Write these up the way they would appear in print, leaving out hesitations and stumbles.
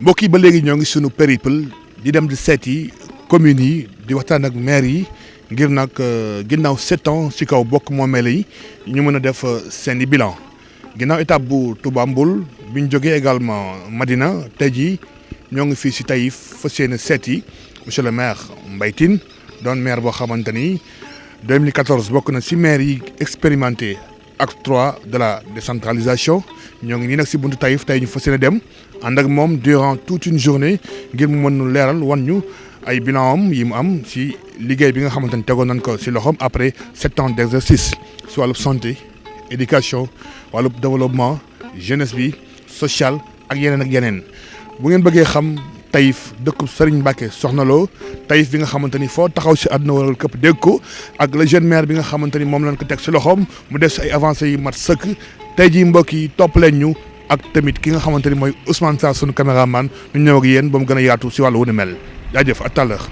mbokk yi ba léegi ñoo ngi sunu périple di dem di seeti communes yi di waxtaan ak maire yi ngir nag ginnaaw 7 ans ci kaw bokk moomeel yi ñu mën a def seen i bilan ginnaaw étape bu Touba Mboul bi ñu jógee également Madina tey jii ñoo ngi fii ci Taïf fas yéene seeti monsieur le maire Mbaye Tine doon maire boo xamante ni 2014 bokk na ci maire yi expérimenté acte 3 de la décentralisation ñoo ngi nii nag ci buntu Taïf tey ñu fas yéene dem ànd ak moom durant toute une journée ngir mu mën nu leeral wan ñu ay bilan am yi mu am ci liggéey bi nga xamante ni tegoon nañ ko ci loxoom après 7 ans d'exercice ci wàllub santé éducation wàllub développement jeunesse bi social ak yeneen bu ngeen bëggee xam Taïf dëkkub Serigne Mbacké Soxna Lo Taïf bi nga xamante ni foo taxaw ci àdduna wala këpp dégg ko ak le jeune maire bi nga xamante ni moom lañ ko teg ci loxoom mu def ci ay avancées yu mat sëkk tey jii mbokk yi topp leen ñu ak tamit ki nga xamante ni mooy Ousmane Sarr sunu caméraman ñu ñëw ak yéen ba mu gën a yaatu ci wàllu wu ni mel jaajëf à tout à l'heure.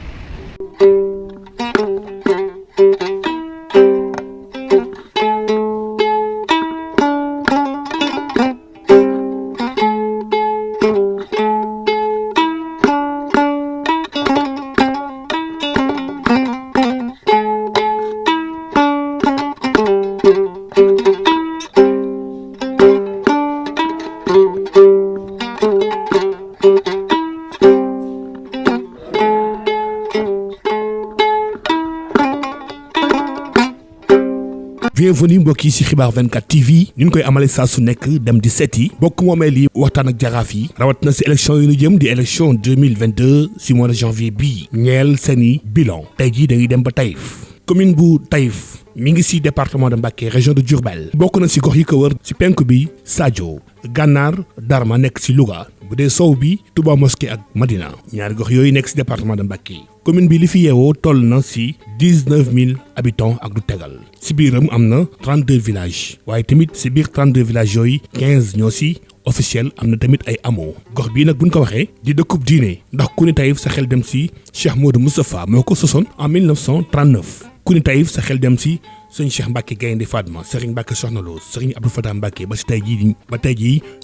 bienvenue mbokk yi ci xibaar 24 TV ñu koy amale saa su nekk dem di seeti bokk moomeel yi waxtaan ak jaraaf yi rawat na ci élection yi ñu jëm di élection 2022 ci mois de janvier bii ñeel seeni bilan tey jii dañuy dem ba Taïf commune bu Taïf mi ngi ci département de Mbacké région de Diourbel bokk na ci gox yi ko wër ci penk bi Sadio Gànnaar Darma nekk ci Louga bu dee sow bi Touba Mosquée ak Madina ñaari gox yooyu nekk ci département de Mbacké commune bi li fi yeewoo toll na ci 19 000 habitants ak du tegal ci biiram am na 32 villages waaye tamit ci biir 32 villages yooyu 15 ñoo ci officiel am na tamit ay hameaux gox bii nag buñ ko waxee di dëkkub diine ndax ku ni Taïf sa xel dem ci Cheikh Modou Moustapha moo ko sosoon en 1939 ku ni Taïf sa xel dem ci sëñ Cheikh Mbacké Gaynde Fatma Serigne Mbacké Soxna Lo Serigne Abdou Fatah Mbacké ba ci tey jii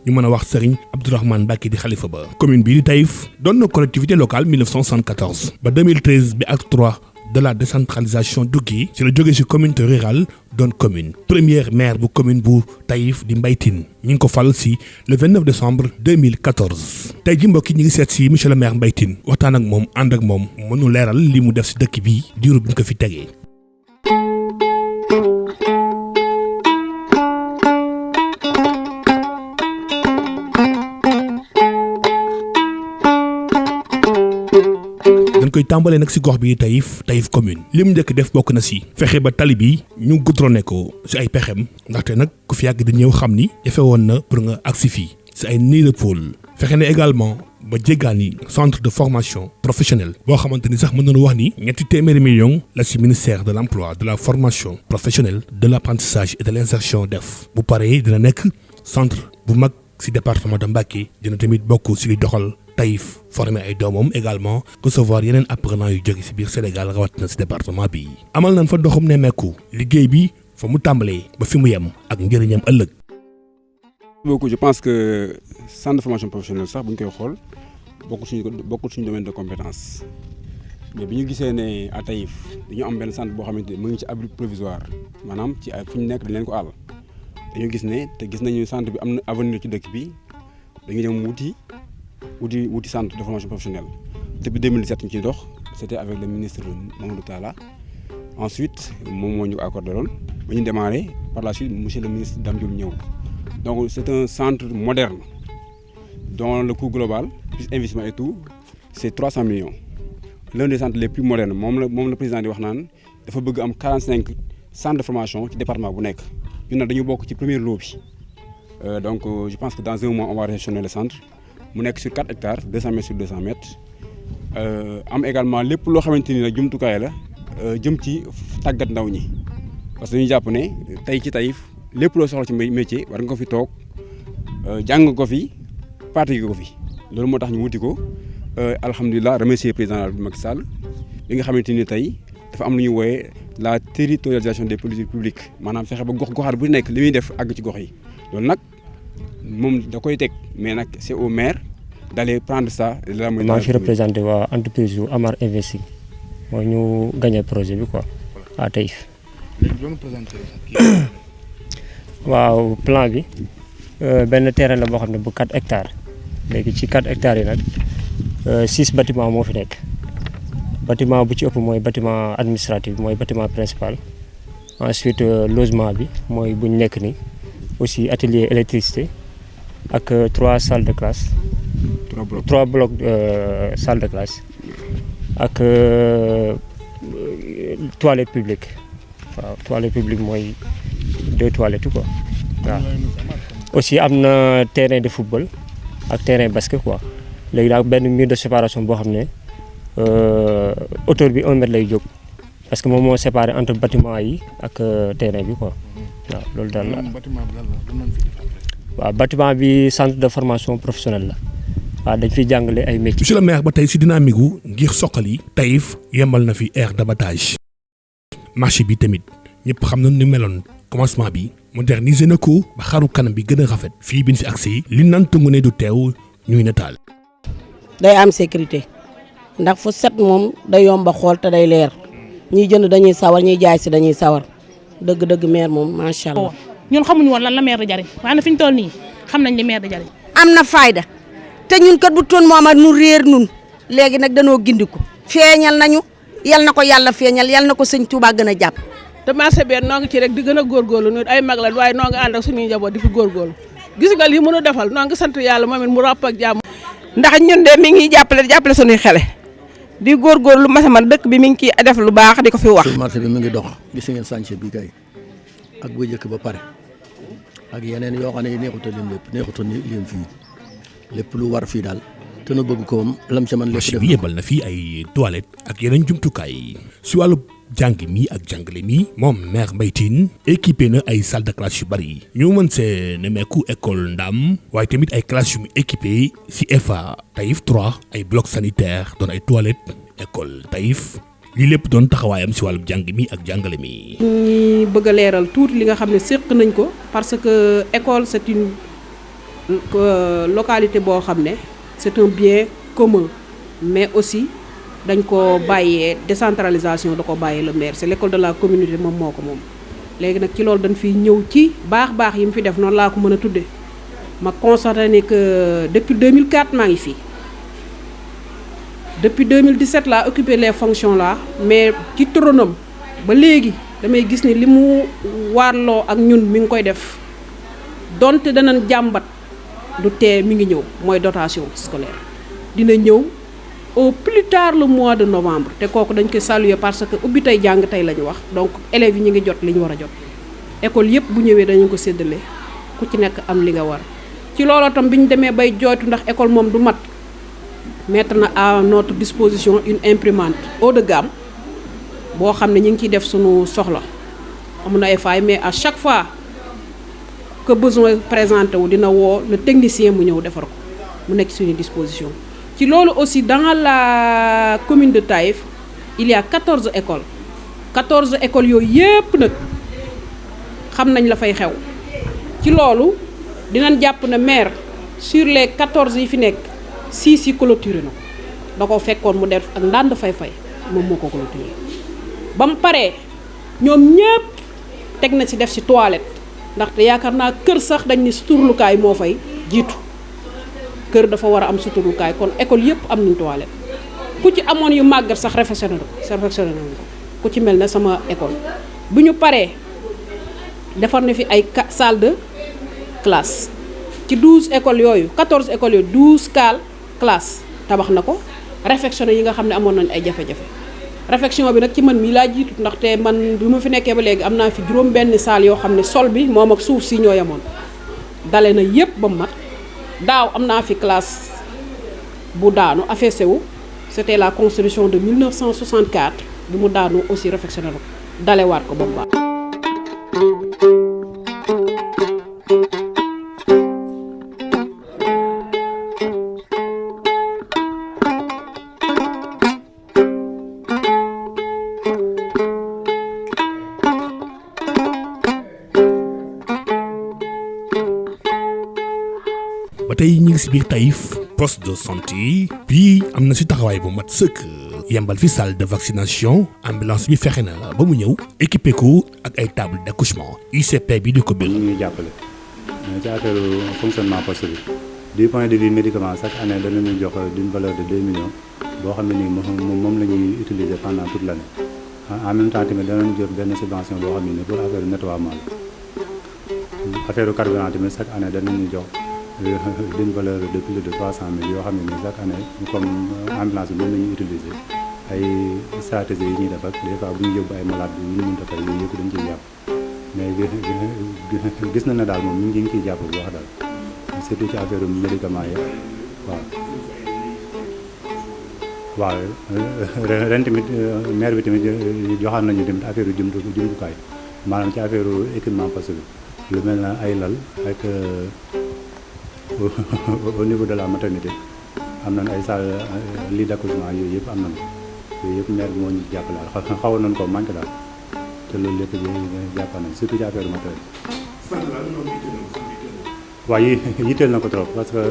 ñu mën a wax Serigne Abdourahmane Mbacké di xalifa ba commune bii di Taïf doon na collectivité locale 1974 ba 2013 bi acte 3 de la décentralisation duggee ci la jógee ci communauté rurale doon commune première maire bu commune bu Taïf di Mbaye Tine ñu ngi ko fal ci le 29 décembre 2014 tey ji mbokk yi ñu ngi seet ci monsieur le maire Mbaye Tine waxtaan ak moom ànd ak moom mënu leeral li mu def ci dëkk bi diiru bi ñu ko fi tegee. dañ koy tàmbalee nag ci gox bi Taïf commune li mu njëkk def bokk na ci fexe ba tali bi ñu goudronné ko ci ay pexem ndaxte nag ku fi yàgg di ñëw xam ni jafe woon na pour nga agsi fii ci ay nid de pôle fexe na également ba jéggaani centre de formation professionnelle boo xamante ni sax mën nañu wax ni ñetti téeméeri millions la ci ministère de l'emploi de la formation professionnelle de l'apprentissage et de l'insertion def bu paree dina nekk centre bu mag ci département de Mbacké dina tamit bokk ci li doxal Taïf formé ay doomam également recevoir yeneen apprenants yu jóge ci biir Sénégal rawatina ci département bi amal nañ fa doxum nemmeeku liggéey bi fa mu tàmbalee ba fi mu yem ak njëriñam ëllëg. beaucoup je pense que centre de formation professionnelle sax bu ñu koy xool bokkul suñu domaine de compétence mais bi ñu gisee ne à Taïf dañu am benn centre boo xamante ne mu ngi ci abri provisoire maanaam ci ay fu ñu nekk dañ leen ko àll dañu gis ne te gis nañu centre bi am na avenir ci dëkk bi dañuy dem wuti centre de formation professionnelle depuis 2017 ñu ciy dox c'était avec le ministre Mamadou Talla ensuite moom moo ñu ko accordé loon ba ñu démarré par la suite monsieur le ministre Dame Diop ñëw donc c'est un centre moderne dont le coût global plus investissement et tout c'est 300 millions l'un des centres les plus modernes moom la président di wax naan dafa bëgg am 45 centres de formation ci département bu nekk ñun nag dañu bokk ci premier lot bi donc je pense que dans un mois on va réceptionner le centre mu nekk sur 4 hectares 200 mètres sur 200 mètres am également lépp loo xamante ni nag jumtukaay la jëm ci tàggat ndaw ñi parce que dañuy jàpp ne tey ci Taïf lépp loo soxla ci métier war nga ko fi toog jàng ko fi pratiquer ko fi loolu moo tax ñu wuti ko alhamdulilah remercier président Macky Sall bi nga xamante ni tey dafa am lu ñuy wooyee la territorialisation des politiques publiques maanaam fexe ba gox-goxaat bu nekk li muy def àgg ci gox yi loolu nag moom da koy teg mais nag c'est au maire d'aller prendre ça. maa ngi fi représenté waa entreprise yu Amar Investing mooy ñu gagné projet bi quoi à Taïf. waaw plan bi benn terrain la boo xam ne bu 4 hectares léegi ci 4 hectares yi nag 6 bâtiments moo fi nekk bâtiment bu ci ëpp mooy bâtiment administratif mooy bâtiment principal ensuite logement bi mooy bu ñu nekk ni aussi atelier électricité ak 3 salles de classe 3 blocs salles de classe ak toilette publique waaw toilette publique mooy 2 toilettes quoi waaw aussi am na terrain de football ak terrain basket quoi léegi daal benn mur de séparation boo xam ne hauteur bi 1 mètre lay jóg parce que moom moo séparé entre bâtiment yi ak terrain bi quoi waaw loolu daal la. waaw bâtiment bi centre de formation professionnelle la waaw dañ fiy jàngale ay métiers. monsieur le maire ba tey si dynamique gu ngir soqali Taïf yemal na fi aire d'abattage marché bi tamit ñëpp xam nañu ni meloon commencement bi moderniser na ko ba xaru kanam bi gën a rafet fii bi ñu fi accès li naan tëngu ne du teew ñuy nataal. day am sécurité ndax fu set moom day yomba xool te day leer ñiy jënd dañuy sawar ñiy jaay si dañuy sawar dëgg-dëgg maire moom macha allah. ñun xamuñu woon lan la maire di jariñ waaye na fi ñu toll nii xam nañ li maire di jariñ. am na fayda te ñun kat bu toon moom ak nu réer nun léegi nag danoo gindiku feeñal nañu yal na ko yàlla feeñal yal na ko sëñ Touba gën a jàpp. te marché bi noo ngi ci rek di gën a góorgóorlu ñun ay mag la waaye noo ngi ànd ak suñuy njaboot di fi góorgóorlu gis nga lii mën a defal noo ngi sant yàlla moom it mu ràpp ak jàmm. ndax ñun de mi ngi jàppale suñuy xele di góorgóorlu masaman dëkk bi mi ngi ciy def lu baax di ko fi wax. marché bi mi ngi dox gis ngeen sànce bi kay ak bu njëkk ba pare ak yeneen yoo xam ne neexut a lim lépp neexut a lim fii lépp lu war fii daal te nu bëgg ko moom lam ca man lépp marché bi yebal na fii ay toilettes ak yeneen jumtukaay si wàllu jàng mi ak jàngale mi moom maire Mbaye Tine équipé na ay salle de classe yu bari ñu mën see nemmeeku école Ndam waaye tamit ay classes yu mu équipé si FA Taïf 3 ay blocs sanitaires doon ay toilettes école Taïf lii lépp doon taxawaayam si wàllu jàng mi ak jàngale mi. ñi bëgg a leeral tuuti li nga xam ne séq nañ ko parce que école c'est une localité boo xam ne c'est un bien commun mais aussi dañ ko bàyyee décentralisation da ko bàyyee le maire c'est l'école de la communauté moom moo ko moom léegi nag ci loolu dañ fiy ñëw ci baax yi mu fi def noonu laa ko mën a tudde ma constaté ne que depuis 2004 maa ngi fii depuis 2017 laa occupé les fonctions là mais ci turanam ba léegi damay gis ni li mu waarloo ak ñun mi ngi koy def donte danañ jàmbat du tee mi ngi ñëw mooy dotation scolaire dina ñëw au plus tard le mois de novembre te kooku dañ koy saluer parce que ubbi tey jàng tey la ñu wax donc élèves yi ñu ngi jot li ñu war a jot école yëpp bu ñëwee dañu ko séddale ku ci nekk am li nga war ci looloo tam bi ñu demee bay jooytu ndax école moom du mat mettre na à notre disposition une imprimante haut de gamme boo xam ne ñu ngi ciy def sunu soxla amun na ay failles mais à chaque fois que besoin présenté wu dina woo le technicien mu ñëw defar ko mu nekk suñu disposition. ci loolu aussi dans la commune de Taïf il y a 14 écoles 14 écoles yooyu yépp nag xam nañ la fay xew ci loolu dinañ jàpp ne maire sur les 14 yi fi nekk 6 yi clôturé na ko da ko fekkoon mu def ak ndànd fay moom moo ko clôturé ba mu paree ñoom ñépp teg na ci def ci toilette ndaxte yaakaar naa kër sax dañ ni suturlukaay moo fay jiitu kër dafa war a am suturlukaay kon école yépp am nañ toilette ku ci amoon yu màggat sax réfectionné na ko ku ci mel ne sama école bu ñu paree defar na fi ay salle de classe ci 12 écoles yooyu 14 écoles yooyu 12 classes tabax na ko réfectionné yi nga xam ne amoon nañ ay jafe-jafe réfection bi nag ci man mii laa jiitu ndaxte man bi ma fi nekkee ba léegi am naa fi juróom benn salle yoo xam ne sol bi moom ak suuf si ñoo yemoon dale na yépp ba mu mat daaw am naa fi classe bu daanu affaissé wu c'était la construction de 1964 bi mu daanu aussi réfectionné na ko dalewaat ko ba mu baax. ba tey ñu ngi si biir Taïf poste de santé bii am na si taxawaay bu mat sëkk yembal fi salle de vaccination ambulance bi fexe na ba mu ñëw équipé ko ak ay table d'accouchement ICP bi di ko bir ñuy jàppale ci affaire fonctionnement poste bi du point de vue médicament chaque année danañu jox d'une valeur de 2 millions boo xam ne nii moom la ñuy utiliser pendant toute l'année en même temps tamit danañ jot benn subvention boo xam ne pour affaire nettoiement la affaire carburant tamit chaque année danañu jox d'une valeur de plus de 300 000 yoo xam ne nii chaque année comme ambulance bi moom la ñuy utiliser ay stratégies yi ñuy def ak des fois bu ñu yóbbu ay malade yi ñu mënta fay yooyu yëpp dañ ciy jàpp mais gis na ne daal moom ñu ngi ciy jàpp bu wax daal surtout ci affaire médicament yi waaw ren tamit maire bi tamit joxaan nañu tamit affaire jumtukaay maanaam ci affaire équipement poste bi lu mel na ay lal ak au niveau de la maternité am nañ ay salle lit d'accouchement yooyu yëpp am nañ yooyu yëpp maire bi moo ñu jàppale daal xawoon nañ ko manqué daal te loolu lépp jàpp nañ surtout ci affaire maternité waaw yitteel na ko trop parce que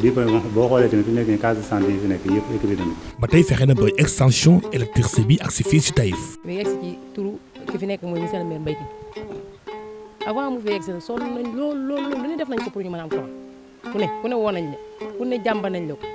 bii boo xoolee tamit fi nekk nii case de santé yi fi nekk yëpp équipé nañu ba tey fexe na ba extension électricité bi ak si fii si Taïf. mais yegg si ci turu ki fi nekk mooy monsieur le maire Mbaye Tine avant mu fi yegg si sonn nañ loolu lu ne def nañ ko pour ñu mën a am courant ku ne woo nañ la ku ne jàmba nañ la ko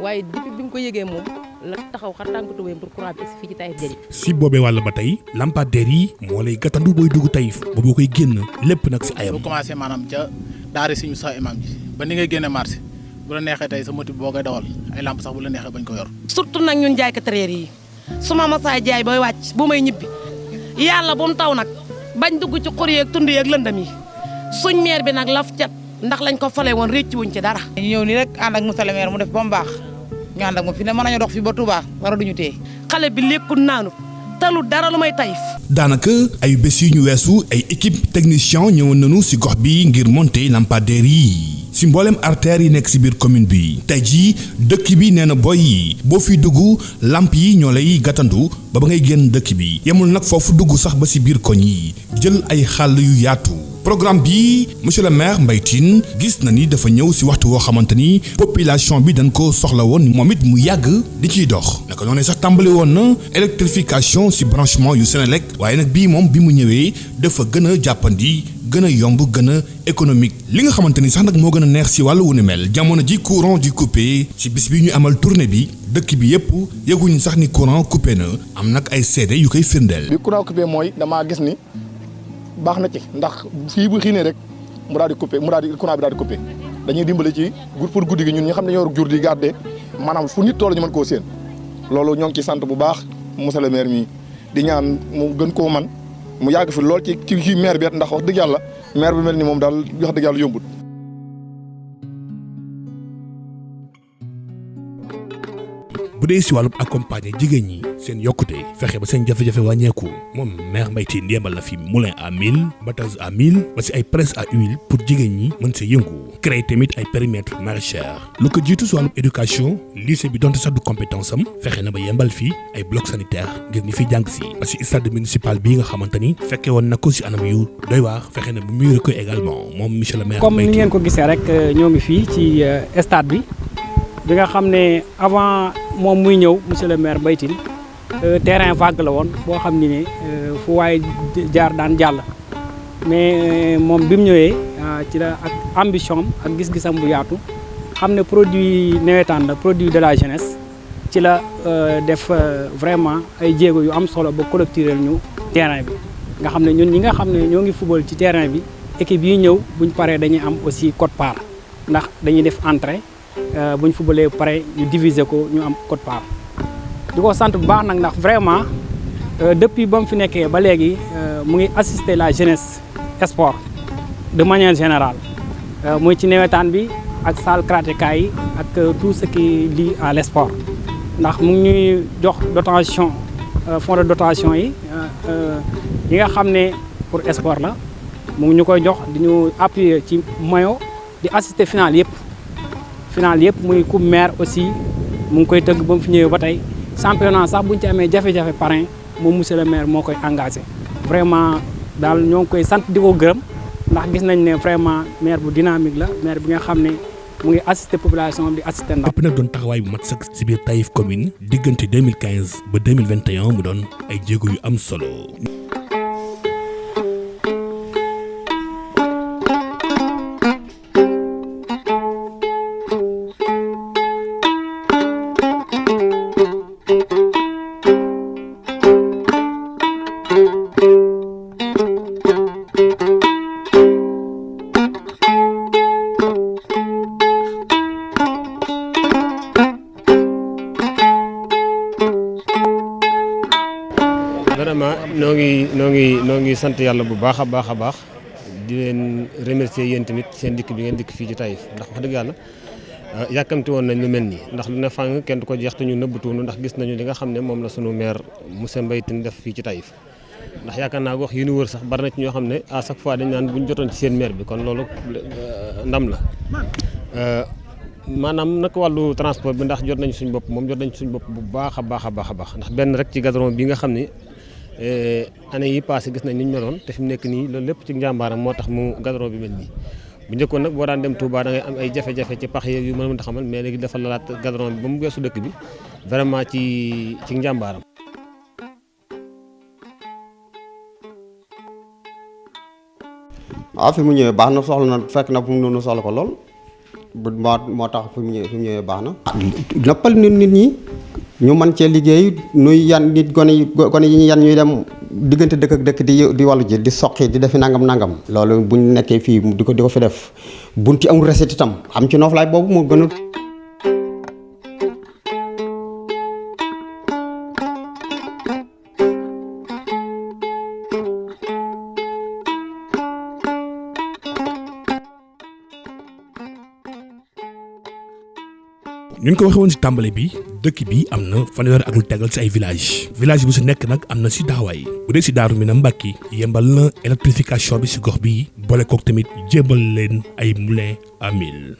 waaye depuis bi mu ko yëgee moom la taxaw xar tànk tubéyam pour courant bi egg si fii ci Taïf Jëri. si boobee wàll ba tey lampadaire yi moo lay gàttandu booy dugg Taïf ba boo koy génn lépp nag si ayam. bu commencé maanaam ca daara suñu sax imam ji ba ni ngay génne marché bu la neexee tey sa motif boo koy dawal ay lamp sax bu la neexee bañ ko yor. surtout nag ñun jaaykat réer yi su ma masaa jaay booy wàcc bu may ñibbi yàlla bu mu taw nag bañ dugg ci xur yeeg tund yeeg lëndam yi suñ maire bi nag laf cat ndax lañ ko fale woon récc wuñ ci dara. ñu ñëw nii rek ànd ak monsieur le maire mu def ba mu baax ñu ànd ak moom fi ne mën nañu dox fi ba Touba dara duñu téye. xale bi lekkul naanu talu dara lu may Taïf. daanaka ay bés yu ñu weesu ay équipe technicien ñëwoon nañu si gox bi ngir monter lampadaire yi. si mboolem artères yi nekk si biir commune bi tey jii dëkk bi nee na boy yi boo fiy dugg lamp yi ñoo lay gàttandu ba ngay génn dëkk bi yemul nag foofu dugg sax ba si biir koñ yi jël ay xàll yu yaatu programme bi monsieur le maire Mbaye Tine gis na ni dafa ñëw si waxtu woo xamante ni population bi dañ ko soxla woon moom it mu yàgg di ciy dox naka noonu sax tàmbali woon na électrification si branchement yu Senelec waaye nag bii moom bi mu ñëwee dafa gën a jàppandi gën a yomb gën a économique li nga xamante ni sax nag moo gën a neex si wàllu wu ni mel jamono ji courant di coupé si bis bi ñu amal tournée bi dëkk bi yépp yëguñu sax ni courant coupé na am nag ay seede yu koy firndeel. bi courant coupé mooy damaa gis ni baax na ci ndax fii bu xiinee rek mu daal di coupé mu daal di courant bi daal di coupé dañuy dimbale ci pour guddi gi ñun ñi xam ne ñoo yor jur di garder maanaam fu nit toll ñu mën koo séen loolu ñoo ngi ci sant bu baax monsieur le maire mi di ñaan mu gën koo man mu yàgg fi lool ci maire bi ndax wax dëgg yàlla maire bi mel ni moom daal wax dëgg yàlla yombut. bu dee si wàllum accompagner jigéen ñi seen yokkute fexe ba seen jafe-jafe wàññeeku moom maire Mbaye Tine yembal na fi moulin à mil batteuse à mil ba si ay presse à huile pour jigéen ñi mën see yëngu créer tamit ay périmètre maraîchère lu ko jiitu si wàllum éducation lycée bi donte sax du compétence am fexe na ba yembal fii ay bloc sanitaire ngir ñi fi jàng si ba si stade municipal bii nga xamante ni fekke woon na ko si anam yu doy waar fexe na bu muré ko également moom monsieur le maire. comme ni ngeen ko gisee rek ñoo ngi fii ci stade bi nga xam ne avant moom muy ñëw monsieur le maire Mbaye Tine terrain vague la woon boo xam ne fu waaye jaar daan jàll mais moom bi mu ñëwee ci la ak ambition ak gis-gisam bu yaatu xam ne produit nawetaan la produit de la jeunesse ci la def vraiment ay jéego yu am solo ba collecter ñu terrain bi nga xam ne ñun ñi nga xam ne ñoo ngi football ci terrain bi équipe yi ñëw buñ paree dañuy am aussi quote-part ndax dañuy def entrée buñ footballee pare ñu diviser ko ñu am quote-part di ko sant bu baax nag ndax vraiment depuis ba mu fi nekkee ba léegi mu ngi assister la jeunesse sport de manière générale muy ci nawetaan bi ak salle karatéka yi ak tout ce qui lie à l'sport ndax mu ngi ñuy jox dotation fonds de dotation yi nga xam ne pour sport la mu ngi ñu koy jox di ñu appuyer ci maillot di assister final yëpp muy coupe maire aussi mu ngi koy tëgg ba mu fi ñëwee ba tey championnat sax buñ ci amee jafe-jafe parrain moom monsieur le maire moo koy engagé vraiment daal ñoo ngi koy sant di ko gërëm ndax gis nañ ne vraiment maire bu dynamique la maire bi nga xam ne mu ngi assister population di assister ndaw. lépp nag doon taxawaay bu mat sëkk si biir Taïf commune diggante 2015 ba 2021 mu doon ay jéego yu am solo. vraiment noo ngi sant yàlla bu baax a baax di leen remercier yéen tamit seen dikk bi ngeen dikk fii ci Taïf ndax wax dëgg yàlla yàkkamti woon nañ lu mel nii ndax lu ne fàng kenn du ko jeex te ñu nëbbatuunu ndax gis nañu li nga xam ne moom la sunu maire monsieur Mbaye Tine def fii ci Taïf ndax yaakaar naa gox yi ñu wër sax bari na ci ñoo xam ne à chaque fois dañ naan bu ñu jotoon ci seen maire bi kon loolu ndam la maanaam nag wàllu transport bi ndax jot nañ suñu bopp moom jot nañ suñu bopp bu baax a baax ndax benn rek ci goudron bi nga xam ne année yi passé gis nañ ni ñu meloon te fi mu nekk nii loolu lépp ci njàmbaaram moo tax mu goudron bi mel nii bu njëkkoon nag boo daan dem Touba da ngay am ay jafe-jafe ci pax yu mën a xamal mais léegi dafa lalaat goudron bi ba mu geesu dëkk bi vraiment ci njàmbaaram. waaw fi mu ñëwee baax na soxla na fekk na fu mu noonu soxla ko lool moo tax fi mu ñëwee baax na. noppal nit ñi ñu mën cee liggéey nuy yan nit gone yi ñu yan ñuy dem diggante dëkk ak dëkk di wàllu ji di soqi di defi nangam loolu buñ nekkee fii di ko fi def buñ ci amul recette itam am ci nooflaay boobu mu gën a. ñu ko waxee woon ci tàmbali bi dëkk bi am na fanweer ak lu tegal ci ay village bu si nekk nag am na si taxawaay bu dee si Daaru Minam Mbàkke yembal na électrification bi si gox bi boole kook tamit jébal leen ay moulin à mil.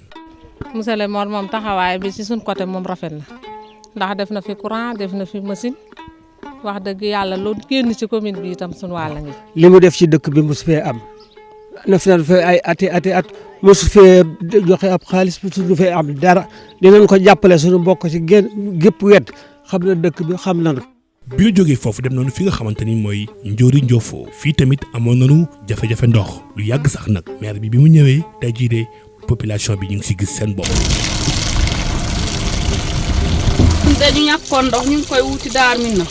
monsieur le maire moom taxawaay bi si suñ côté moom rafet na ndax def na fi courant def na fi machine wax dëgg yàlla loolu génn ci commune bi itam suñu wàll ngi. li mu def ci dëkk bi mosu fee am na fi ay at mosu fee joxe ab xaalis mosu fee am dara dinañ ko jàppale suñu mbokk ci gépp wet xam na dëkk bi xam na. bi ñu jógee foofu dem nañu fi nga xamante ni mooy Ndiori Ndiofo fii tamit amoon nañu jafe-jafe ndox lu yàgg sax nag maire bi mu ñëwee tey jii de population bi ñu ngi si gis seen bopp. dañu ñàkkoon ndox ñu ngi koy wuti Daaru Minam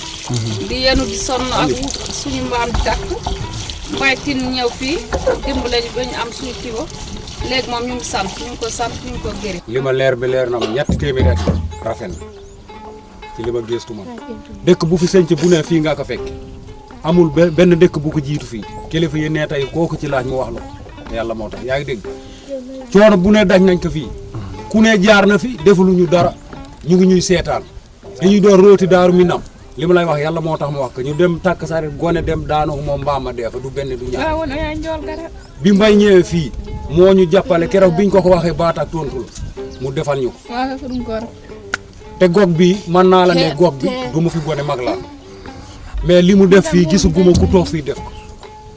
di yenu di sonn ak wut suñu mbaam di tàkk Mbaye Tine ñëw fii dimbale ñu ba ñu am suñu tiwo léegi moom ñu ngi sant ñu ngi ko sant ñu ngi ko gërëm. li ma leer bi leer na ma ñetti téeméeri at rafet na ci li ma gëstu ma dëkk bu fi sënc bu ne fii nga ko fekk amul benn dëkk bu ko jiitu fii kilifa yi nee tey kooku ci laaj mu wax la ko yàlla moo tax yaa ngi dégg coono bu ne daj nañ ko fii ku ne jaar na fi defuluñu dara ñu ngi ñuy seetaan dañuy doon rooti Daaru Minam li ma lay wax yàlla moo tax ma wax ko ñu dem tàkk saret gone dem daanaka moom mbaam ma dee fa du benn du ñaar bi Mbaye ñëwee fii moo ñu jàppale keroog biñ ko waxee baat ak tontu la mu defal ñu ko te gox bi mën naa la ne gox bi du ma fi gone mag laa mais li mu def fii gisuguma ku toog fii def ko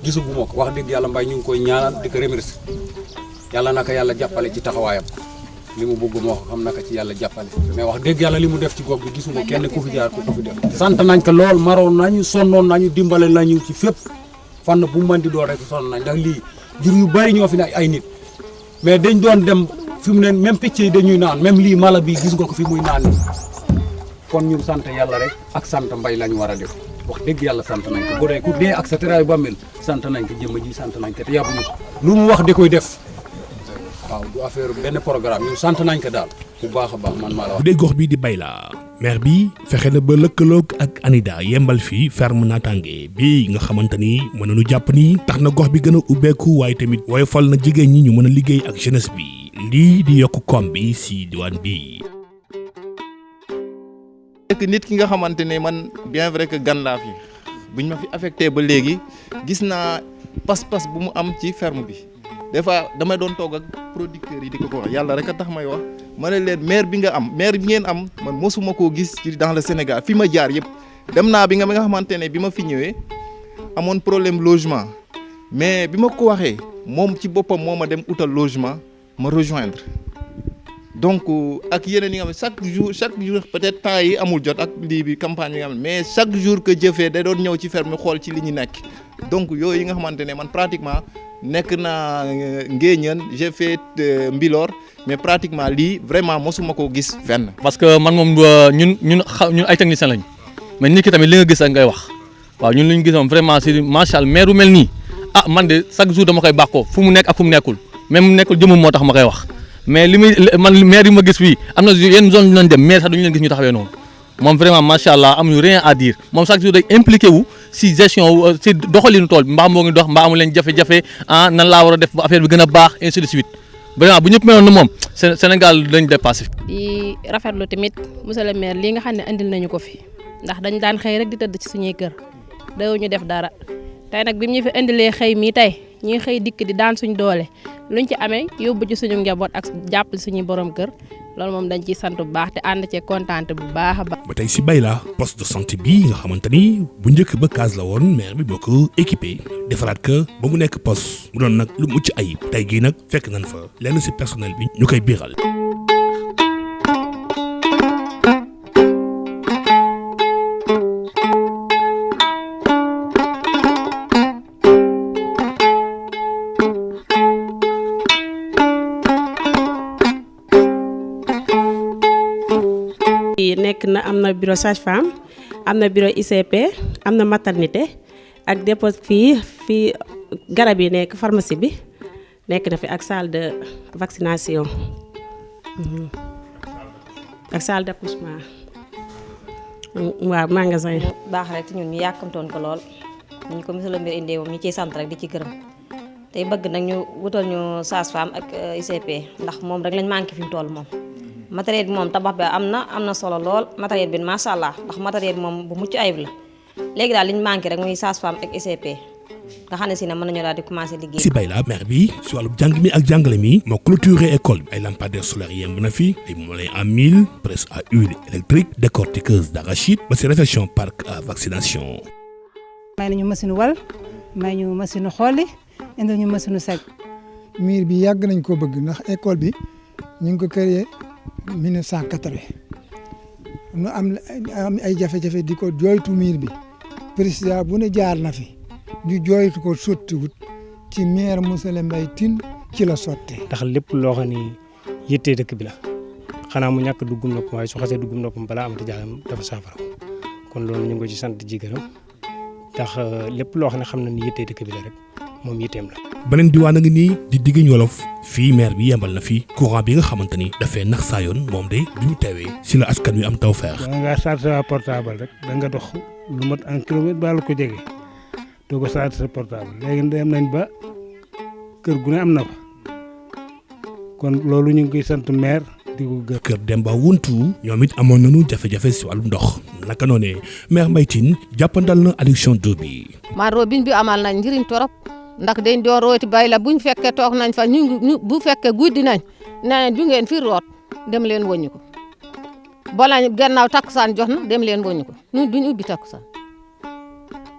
gisuguma ko wax dëgg yàlla Mbaye ñu ngi koy ñaanal di ko remercier yàlla naka yàlla jàppale ci taxawaayam li mu bëgg moo xam naka ci yàlla jàppale mais wax dëgg yàlla li mu def ci gox bi gisuma kenn ku fi jaar ku ko fi def sant nañ ko lool maroon nañu sonnoon nañu dimbale nañu ci fépp fànn bu mën di doon rek sonn nañ ndax lii jur yu bari ñoo fi ne ay nit mais dañ doon dem fi mu ne même picc yi dañuy naan même lii mala bi gis nga ko fi muy naan ni kon ñun sant yàlla rek ak sant Mbaye lañu war a def wax dëgg yàlla sant nañ ko bu dee ku dee ak sa teraay ba mel sant nañ ko jëmm ji sant nañ ko te yàbbuñu ko lu mu wax da koy def waaw du affaire benn programme ñun sant nañ ko daal bu baax a baax man maa la wax. bu dee gox bi di Bayla maire bi fexe na ba lëkkaloog ak ANIDA yembal fii ferme naataange bi nga xamante ni mën nañu jàpp ni tax na gox bi gën a ubbeeku waaye tamit woyofal na jigéen ñi ñu mën a liggéey ak jeunesse bi lii di yokk koom bi si diwaan bi. nit ki nga xamante ne man bien vrai que gan laa fi buñ ma fi affecté ba léegi gis naa pas-pas bu mu am ci ferme bi. des fois damay doon toog ak producteurs yi di ko wax yàlla rek a tax may wax ma ne leen maire bi nga am maire bi ngeen am man mosuma koo gis ci dans le Sénégal fi ma jaar yëpp dem naa bi nga xamante ne bi ma fi ñëwee amoon problème logement mais bi ma ko waxee moom ci boppam moo ma dem utal logement ma rejoindre donc ak yeneen yi nga xam ne chaque jour peut-être temps yi amul jot ak lii bi campagne bi nga xam ne mais chaque jour que jëfee da doon ñëw ci ferme xool ci li ñu nekk donc yooyu yi nga xamante ne man pratiquement nekk naa Nguéniène j'ai fait Mbilor mais pratiquement lii vraiment mosuma koo gis fenn. parce que man moom ñun ay techniciens lañ mais nit ki tamit li nga gis ak ngay wax waaw ñun li ñu gis moom vraiment c'est macha allah maire bu mel nii ah man de chaque jour dama koy bàkkoo fu mu nekk ak fu mu nekkul même mu nekkul jëmum moo tax ma koy wax mais li muy man maire yi ma gis fii am na yenn zone lañ dem maire sax duñu leen gis ñu taxawee noonu moom vraiment macha allah amuñu rien à dire moom chaque jour day impliqué wu si gestion si doxalinu tool mbaa moo ngi dox mbaa amu leen jafe-jafe ah nan laa war a def ba affaire bi gën a baax ainsi de suite vraiment bu ñëpp meloon na moom Sénégal lañ dépassé. di rafetlu tamit monsieur le maire lii nga xam ne andil nañu ko fi ndax dañ daan xëy rek di tëdd ci suñuy kër dawuñu def dara tey nag bi ñu fi indilee xëy mii tey ñuy xëy dikk di daan suñ doole luñ ci amee yóbbu ci suñu njaboot ak jàppale suñuy borom kër loolu moom dañ ciy sant bu baax te ànd cee kontaante bu baax a baax. ba tey si Bayla poste de santé bi nga xamante ni bu njëkk ba case la woon maire bi boo ko équipé defaraat ko ba mu nekk poste mu doon nag lu mucc ayib tey gii nag fekk nañ fa lenn si personnel bi ñu koy biiral. nekk na am na bureau sage-femme am na bureau ICP am na maternité ak dépôt fii garab yi nekk pharmacie bi nekk na fi ak salle de vaccination ak salle d'accouchement waaw magasin yi. baax rek te ñun ñu yàkkamtoon ko lool ñu ko monsieur le maire indee moom ñu ciy sant rek di ci gërëm tey bëgg nag ñu wutal ñu sage-femme ak ICP ndax moom rek lañ manqué fi mu toll moom. matériel bi moom tabax bi am na solo lool matériel bi macha allah ndax matériel bi moom bu mucc ayib la léegi daal li ñu manqué rek muy sage-femme ak ICP nga xam ne si ne mën nañoo daal di commencer liggéey. si Bayla maire bi si wàllu jàng mi ak jàngale mi moo clôturé école bi ay lampadaires solaires yemb na fi ay moulins à mil presse à huile électrique décortiqueuse d'arachide ba si réfection parc à vaccination. may nañu machine wal may ñu machine xooli indi ñu machine sec. miir bi yàgg nañ ko bëgg ndax école bi ñu ngi ko créé 1980 nu am ay jafe-jafe di ko jooytu miir bi président bu ne jaar na fi ñu jooytu ko sottiwut ci maire monsieur le Mbaye Tine ci la sottee. ndax lépp loo xam ni yittee dëkk bi la xanaa mu ñàkk duggum noppam waaye su xasee duggum noppam balaa amati jaaxam dafa saafara kon loolu ñu ngi ko ci sant ji gërëm ndax lépp loo xam ne xam na ni yittee dëkk bi la rek moom yitteem la. beneen diwaan a ngi nii di digg wolof fii maire bi yembal na fi courant bi nga xamante ni dafay nax saa yoon moom de bi ñu teewee si la askan wi am tawfeex. da nga chargé sa portable rek da nga dox lu mat un kilomètre ba la ko jege doo ko chargé sa portable léegi dem nañ ba kër gu ne am na fa kon loolu ñu ngi koy sant maire di ko gër. Kër Demba Wuntu ñoom it amoon nañu jafe-jafe si wàllu ndox naka noonee maire Mbaye Tine jàppandal na adduction d'eau bi. maa robinet bi amal nañ njëriñ torop ndax dañ doon rooti Bayla buñ fekkee toog nañ fa ñu bu fekkee guddi nañ nee du ngeen fi root dem leen wëññi ko bala gannaaw takkusaan jox na dem leen wëññi ko ñun duñ ubbi takkusaan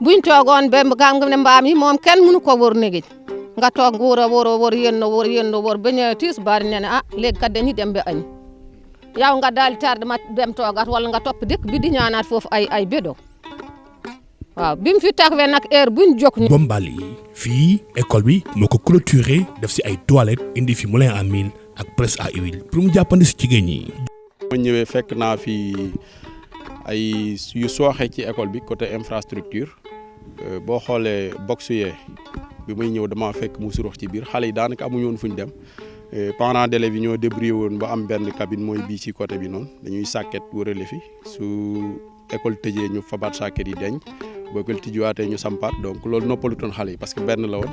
buñ toogoon ba nga ne mbaam yi moom kenn mënu ko wër néegi nga toog wóor yenn ba ñëw tiis bari ne ah léegi kat dañuy dem ba añ yow nga daal tardé ma dem toogaat wala nga topp dëkk bi di ñaanaat foofu ay bédo waaw bi mu fi taxawee nag heure buñ jóg ñu. Bombali fii école bi moo ko clôturé def si ay toilettes indi fi moulin à mil ak presse à huile pour mu jàppandi si jigéen ñi. ma ñëwee fekk naa fi ay yu sooxe ci école bi côté infrastructure boo xoolee box yee bi may ñëw dama fekk mu surux ci biir xale yi daanaka amuñu woon fu ñu dem parents d'élèves yi ñoo débrouillé woon ba am benn cabine mooy bii ci côté bi noonu dañuy sàkket wërale fi su école tëjee ñu fabaat sàkket yi deñ boo ko tijjiwaatee ñu sampaat donc loolu noppalutoon xale yi parce que benn la woon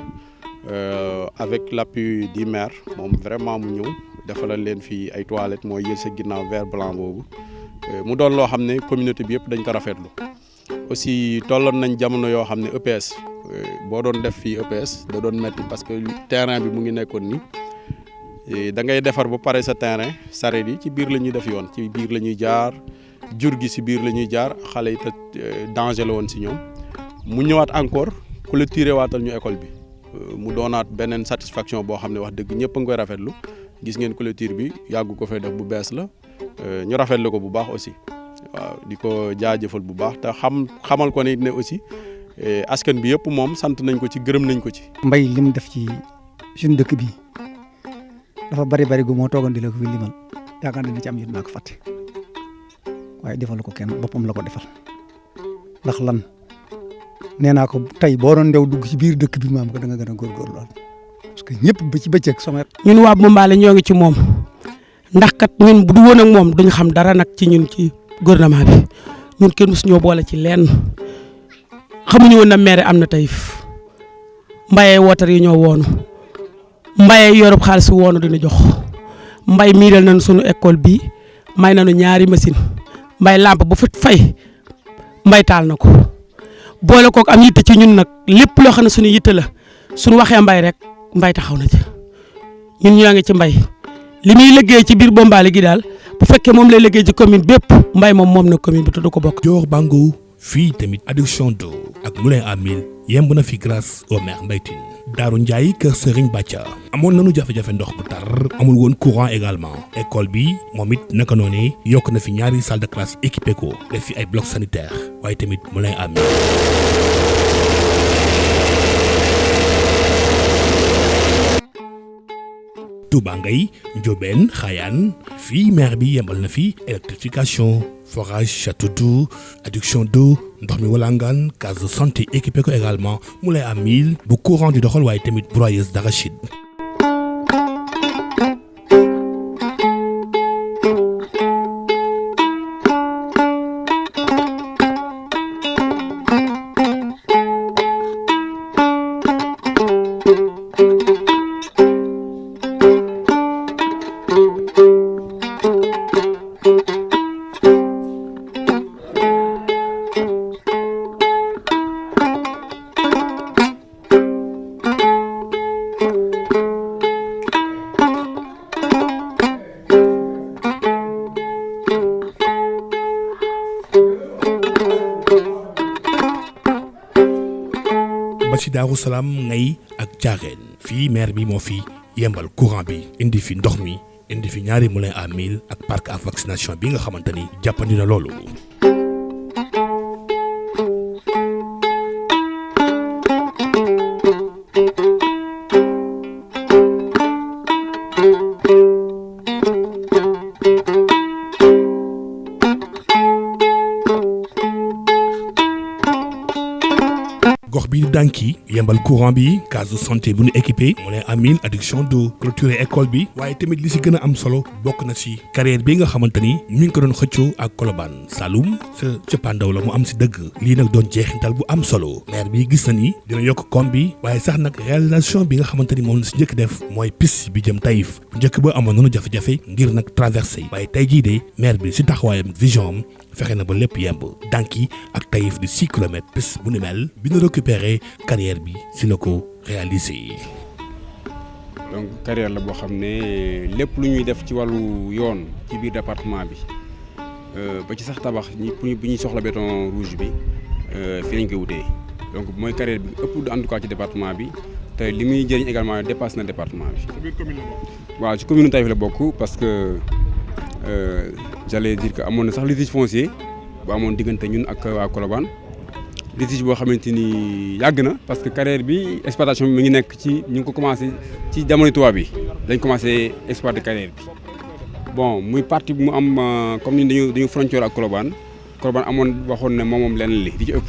avec l'appui du maire moom vraiment mu ñëw defalal leen fii ay toilettes mooy yël sa ginnaaw vert blanc boobu mu doon loo xam ne communauté bi yëpp dañ ko rafetlu aussi tolloon nañ jamono yoo xam ne EPS boo doon def fii EPS da doon metti parce que terrain bi mu ngi nekkoon ni da ngay defar ba pare sa terrain sareet yi ci biir la ñuy def yoon ci biir la ñuy jaar jur gi si biir la ñuy jaar xale yi te danger la woon si ñoom mu ñëwaat encore clôturer waatal ñu école bi mu doonaat beneen satisfaction boo xam ne wax dëgg ñëpp a ngi koy rafetlu gis ngeen clôture bi yàgg ko fay def bu bees la ñu rafetlu ko bu baax aussi waaw di ko jaajëfal bu baax te xamal ko ne aussi askan bi yëpp moom sant nañ ko ci gërëm nañ ko ci. mbay li mu def ci suñu dëkk bi dafa bari gu moo toogoon di la ko fi limal yaakaar naa ne ci am yit naa ko fàtte waaye defal ko kenn boppam la ko defal ndax lan nee naa ko tey boo doon ndew dugg ci biir dëkk bi maam ko da nga gën a góorgóorlu lool parce que ñëpp ba ci bëccëg sama. ñun waa Boumbaale ñoo ngi ci moom ndax kat ñun bu du woon ak moom duñu xam dara nag ci ñun ci gouvernement bi ñun kenn musu ñoo boole ci lenn xamuñu woon na maire am na Taïf mbayee wotar yi ñoo woonu mbayee yorub xaalis woonu dina jox mbay miiral nañu sunu école bi may nañu 2 machine mbay lampe bu fit fay mbay taal na ko boole kook am yitte ci ñun nag lépp loo xam ne suñu yitte la suñu waxee mbay rek mbay taxaw na ci ñun ñoo ngi ci mbay li muy liggéey ci biir Boumbaale gi daal bu fekkee moom lay liggéey ci commune bépp mbay moom na commune bi te du ko bokk. Dior Bango fii tamit adduction d'eau ak moulin à mil yemb na fi grâce au maire Mbaye Tine. Daaru Ndiaye kër Serigne Bathia amoon nañu jafe-jafe ndox bu tar amul woon courant également école bi moom it naka noonu yokk na fi 2 salle de classe équipé ko def fi ay blocs sanitaires waaye tamit moulin à mil. Touba Ngay Ndiobène Xayaan fii maire bi yembal na fi électrification forage château d'eau adduction d'eau ndox mi walangaan case de santé équipé ko également moulin à mil bu courant di doxal waaye tamit broyeuse d'arachide. ba ci Daaru Salaam Ngay ak Thiarène fii maire bi moo fi yembal courant bi indi fi ndox mi indi fi 2 moulins à mil ak parc à vaccination bi nga xamante ni jàppandi na loolu. gox bi Danki yembal courant bi case de santé bu ñu équipé moulin à mil adduction d'eau clôturer école bi waaye tamit li si gën a am solo bokk na si carrière bi nga xamante ni mi ngi ko doon xëccoo ak Colobane Saloum sa cëppaandaw la mu am si dëgg lii nag doon jeexintal bu am solo maire bi gis na ni dina yokk koom bi waaye sax nag réalisation bi nga xamante ni moom la si njëkk def mooy piste bi jëm Taïf bu njëkk ba amoon nañu jafe-jafe ngir nag traversé waaye tey jii de maire bi si taxawaayam vision am fexe na ba lépp yemb Danki ak Taïf di 6 kilomètres piste bu ni mel bi ñu récupéré carrière bi si la ko réalisé. donc carrière la boo xam ne lépp lu ñuy def ci wàllu yoon ci biir département bi ba ci sax tabax bu ñuy soxla béton rouge bi fii lañ koy wutee donc mooy carrière bi ëpp en tout cas ci département bi te li muy jëriñ également dépasse na département bi. ci biir commune la bokk. waaw ci commune Taïf la bokk parce que j'allais dire que amoon na sax litige foncier bu amoon diggante ñun ak waa Colobane litige boo xamante ni yàgg na parce que carrière bi exploitation bi mi ngi nekk ci ñu ngi ko commencé ci jamono tubaab bi dañ commencé exploiter carrière bi bon muy partie bu mu am comme ni dañu frontière ak Colobane amoon waxoon ne moom lenn li di ci ëpp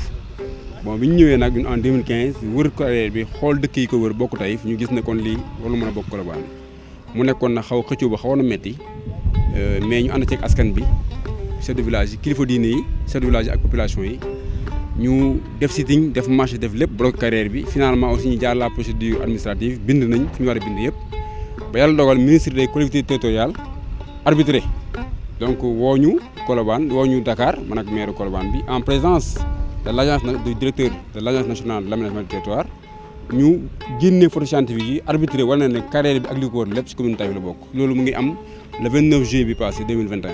bon bi ñu ñëwee nag en 2015 wër carrière bi xool dëkk yi ko wër bokk Taïf ñu gis ne kon lii waru mën a bokk Colobane mu nekkoon na xaw xëccoo ba xawoon na metti mais ñu ànd ceeg askan bi chef de village yi kilifa diine yi chef de village yi ak population yi ñu def sitting def marché def lépp bloqué carrière bi finalement aussi ñu jaar la procédure administrative bind nañ fi ñu war a bind yëpp ba yàlla dogal ministre des collectivités territoriales arbitré donc woo ñu Colobane woo ñu Dakar man ak maire Colobane bi en présence de l'agence du directeur de l'agence nationale de l'aménagement du territoire ñu génne photo scientifique yi arbitré wala ne carrière bi ak li ko wër lépp ci commune Taïf la bokk loolu mu ngi am le 29 juillet bi passé 2021.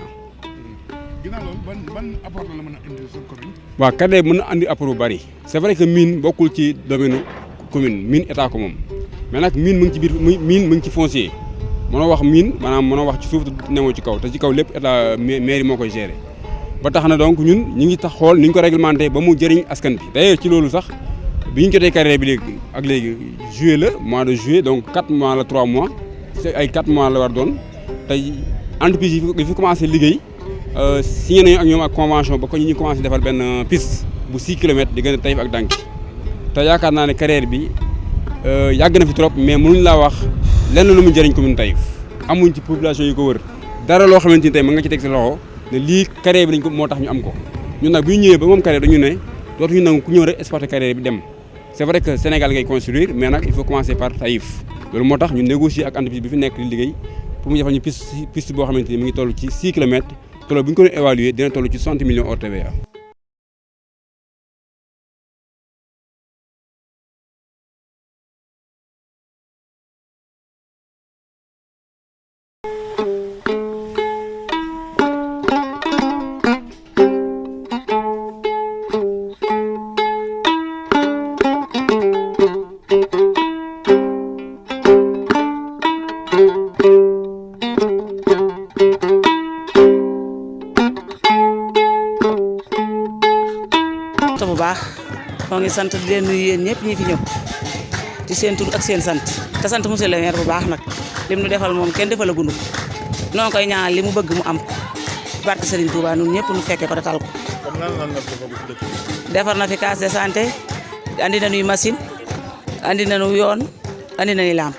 ginnaaw loolu ban apport la mën a indi sur commune. waaw carrière mën na andi apport bu bari c'est vrai que mine bokkul ci domaine commune mine état ko moom mais nag mine mu ngi ci biir mine mu ngi ci foncier mënoo wax miin maanaam mënoo wax ci suuf te newoo ci kaw te ci kaw lépp état mairie moo koy gérer ba tax na donc ñun ñu ngi tax xool ni ñu ko réglementé ba mu jëriñ askan bi. d'ailleurs ci loolu sax bi ñu jotee carrière bi léegi ak léegi juillet la mois de juillet donc 4 mois la 3 mois c'est ay 4 mois la war doon tey entreprise yi fi commencé liggéey signé nañu ak ñoom ak convention ba ko ñu commencé defar benn piste bu 6 kilomètres diggante Taïf ak Danki te yaakaar naa ne carrière bi yàgg na fi trop mais mënuñ laa wax lenn lu mu jëriñ commune Taïf amuñ ci population yi ko wër dara loo xamante ni tey mën nga ci teg sa loxo ne lii carrière bi dañ ko moo tax ñu am ko ñun nag bu ñu ñëwee ba moom carrière dañu ne dootuñu nangu ku ñëw rek exploiter carrière bi dem c'est vrai que Sénégal ngay construire mais nag il faut commencer par Taïf loolu moo tax ñu négocier ak entreprise bi fi nekk di liggéey pour mu defal ñu piste boo xamante ni mu ngi toll ci 6 kilomètres te loolu bu ñu ko doon évaluer dina toll ci 60 millions hors TVA. bu baax moo ngi sant di leen nuyu yéen ñëpp ñi fi ñëw ci seen tur ak seen sant te sant monsieur le maire bu baax nag lim nu defal moom kenn defal a gundu noo koy ñaanal li mu bëgg mu am ko barke Serigne Touba ñun ñëpp nu fekkee ko te tal ko. comme lan la def dëkk bi. defar na fi case de santé andi nañuy machine andi nañu yoon andi nañu lampe.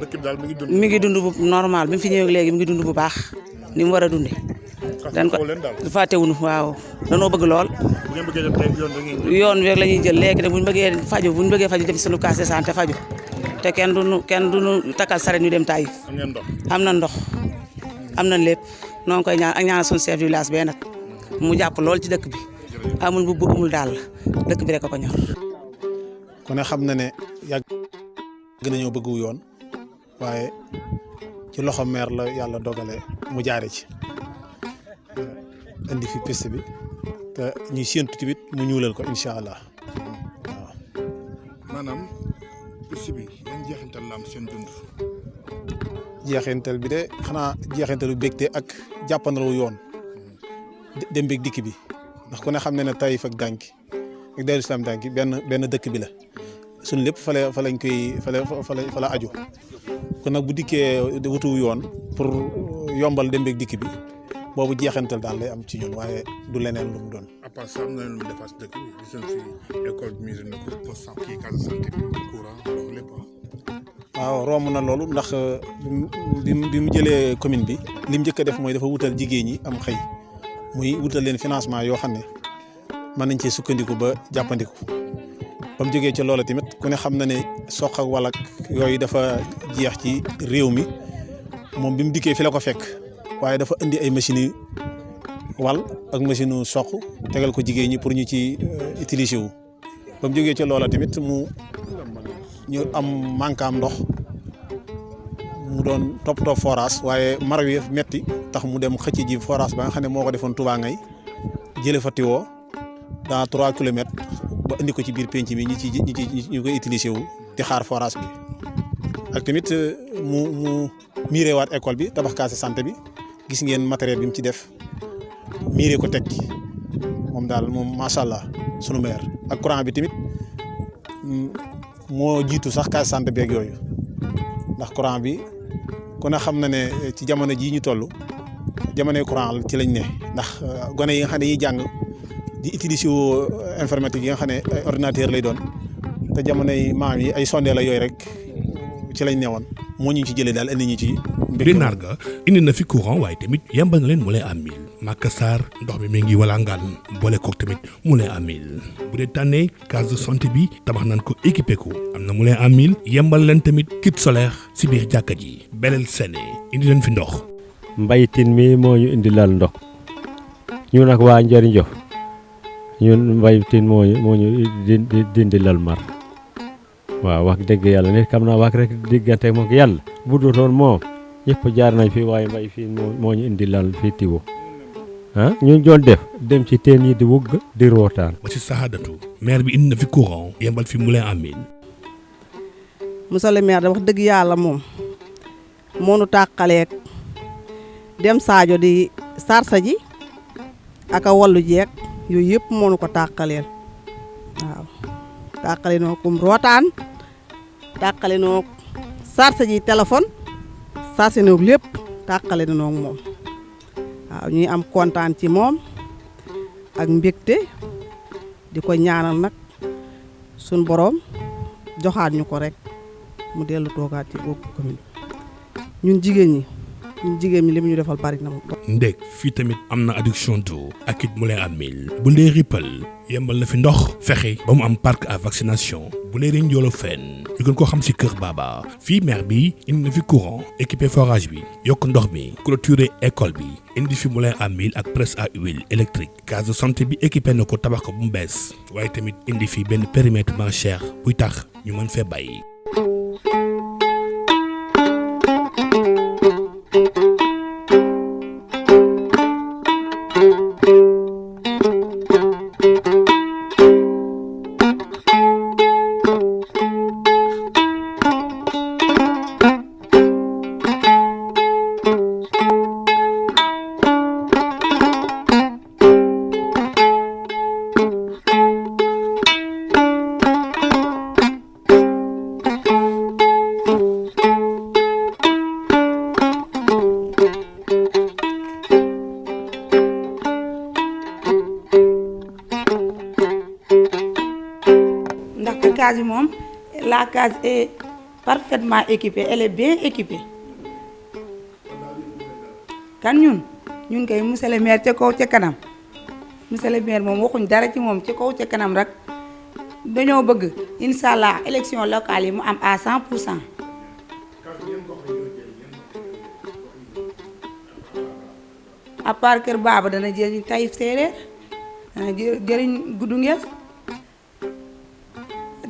dëkk bi daal mi ngi dund bu normal bi mu fi ñëwee léegi mi ngi dund bu baax ni mu war a dundee. dañ ko fàttewuñu waaw danoo bëgg lool. bu ngeen bëggee dem tey yoon wi rek la ñuy jël léegi nag bu ñu bëggee faju dem suñu case de santé faju te kenn duñu takkal saret ñu dem Taïf. am na ndox am na lépp noo ngi koy ñaan ak ñaanal suñu chef du village bee nag mu jàpp lool ci dëkk bi amul bu amul daal dëkk bi rek ko ñor. ku ne xam na ne yàgg nañoo bëgg yoon waaye ci loxo maire la yàlla dogale mu jaare ci indi fi piste bi te ñuy séentu tamit mu ñuulal ko incha allah waaw. maanaam piste bi yan jeexintal la am seen dund. jeexintal bi de xanaa jeexintalu bégte ak jàppandalu yoon dem beeg dikk bi ndax ku ne xam ne ne Taïf ak Danki ak Darou Islam Danki benn dëkk bi la suñ lépp fa lañ koy fa la aju kon nag bu dikkee wutu yoon pour yombal dem beeg dikk bi. boobu jeexantal daal lay am ci ñun waaye du leneen lu mu doon. à part ça am na leen lu mu defaat si dëkk bi gis nañ fi école bi mise na ko poste kii case de santé bi courant loolu lépp waaw romb na loolu ndax bi mu jëlee commune bi li mu njëkk a def mooy dafa wutal jigéen ñi am xëy muy wutal leen financement yoo xam ne mën nañ cee sukkandiku ba jàppandiku ba mu jógee ci loola tamit ku ne xam na ne soq ak walak yooyu dafa jeex ci réew mi moom bi mu dikkee fi la ko fekk. waaye dafa indi ay machines yu wal ak machine yu soq tegal ko jigéen ñi pour ñu ci utiliser wu ba mu jógee ci loola tamit ñu am manque am ndox mu doon toppatoo forage waaye mar wi metti tax mu dem xëcc ji forage ba nga xam ne moo ko defoon Touba ngay jëlee fa tiwoo dans 3 kilomètres ba indi ko ci biir penc mi ñu koy utiliser wu di xaar forage bi ak tamit mu miiree waat école bi tabax case santé bi. gis ngeen matériel bi mu ci def miiree ko teg moom daal moom macha allah sunu maire ak courant bi tamit moo jiitu sax case santé beeg yooyu ndax courant bi ku ne xam na ne ci jamono jii ñu toll jamonoy courant ci lañ ne ndax gone yi nga xam ne dañuy jàng di utiliser informatique yi nga xam ne ay ordinateur lay doon te jamonoy maam yi ay sondeel la yooyu rek ci lañ newoon moo ñu ci jëlee daal indi ñu ci. Renar ga indi na fi courant waaye tamit yembal na leen Moulin à Mille Maka Sarr ndox mi ngi walangaan boole kook tamit Moulin à Mille bu dee tànnee case de santé bi tabax nañ ko équipé ko am na Moulin à Mille yembal leen tamit kit solaire si biir jàkka ji Belel Séné indi leen fi ndox. mbaytin mi moo ñu indi lal ndox ñu nag waa Njariñ Jof ñun mbaytin moo ñu dindi lal mar waaw wax dëgg yàlla nit xam naa wax rek diggante moom yàlla bu dul woon moom ñëpp jaar nañ fi waaye mbay fii moo ñu indi lal fii tiwo ñu doon def dem ci teen yi di wugg di rootaan. ba ci Sahadatu maire bi indi na fi courant yembal fi Moulin à Mille. monsieur le maire da wax dëgg yàlla moom moo nu tàqaleeg dem Sadio di sarsa ji ak a wallu jeeg yooyu yëpp moo nu ko tàqaleel waaw tàqale noo kum rootaan tàqale noo sarsa ji téléphone sarse noo lépp tàqale noo moom waaw ñuy am kontaan ci moom ak mbégte di ko ñaanal nag suñ boroom joxaat ñu ko rek mu dellu toogaat ci boobu commune ñun jigéen ñi li mu ñu defal bari na moom. ndég fii tamit am na adduction d'eau ak it Moulin à Mil bu ndee rippal yembal na fi ndox fexe ba mu am parc à vaccination bu ndee ren joolo fenn ñu gën koo xam ci Kër Baba fii maire bi indi na fi courant équipé forage bi yokk ndox mi clôturé école bi indi fi Moulin à Mil ak presse à huile électrique case de santé bi équipé na ko tabax ko bu mu bees waaye tamit indi fi benn périmètre maraîcher buy tax ñu mën fee bay. case bi moom la case est parfaitement équipée, elle est bien équipée. kan ñun kay monsieur le maire ca kaw ca kanam monsieur le maire moom waxuñ dara ci moom ca kaw ca kanam rek dañoo bëgg incha allah élection locale yi mu am à 100%. à part Kër Baba dana jëriñ Taïf Séeréer dana jëriñ Gudungel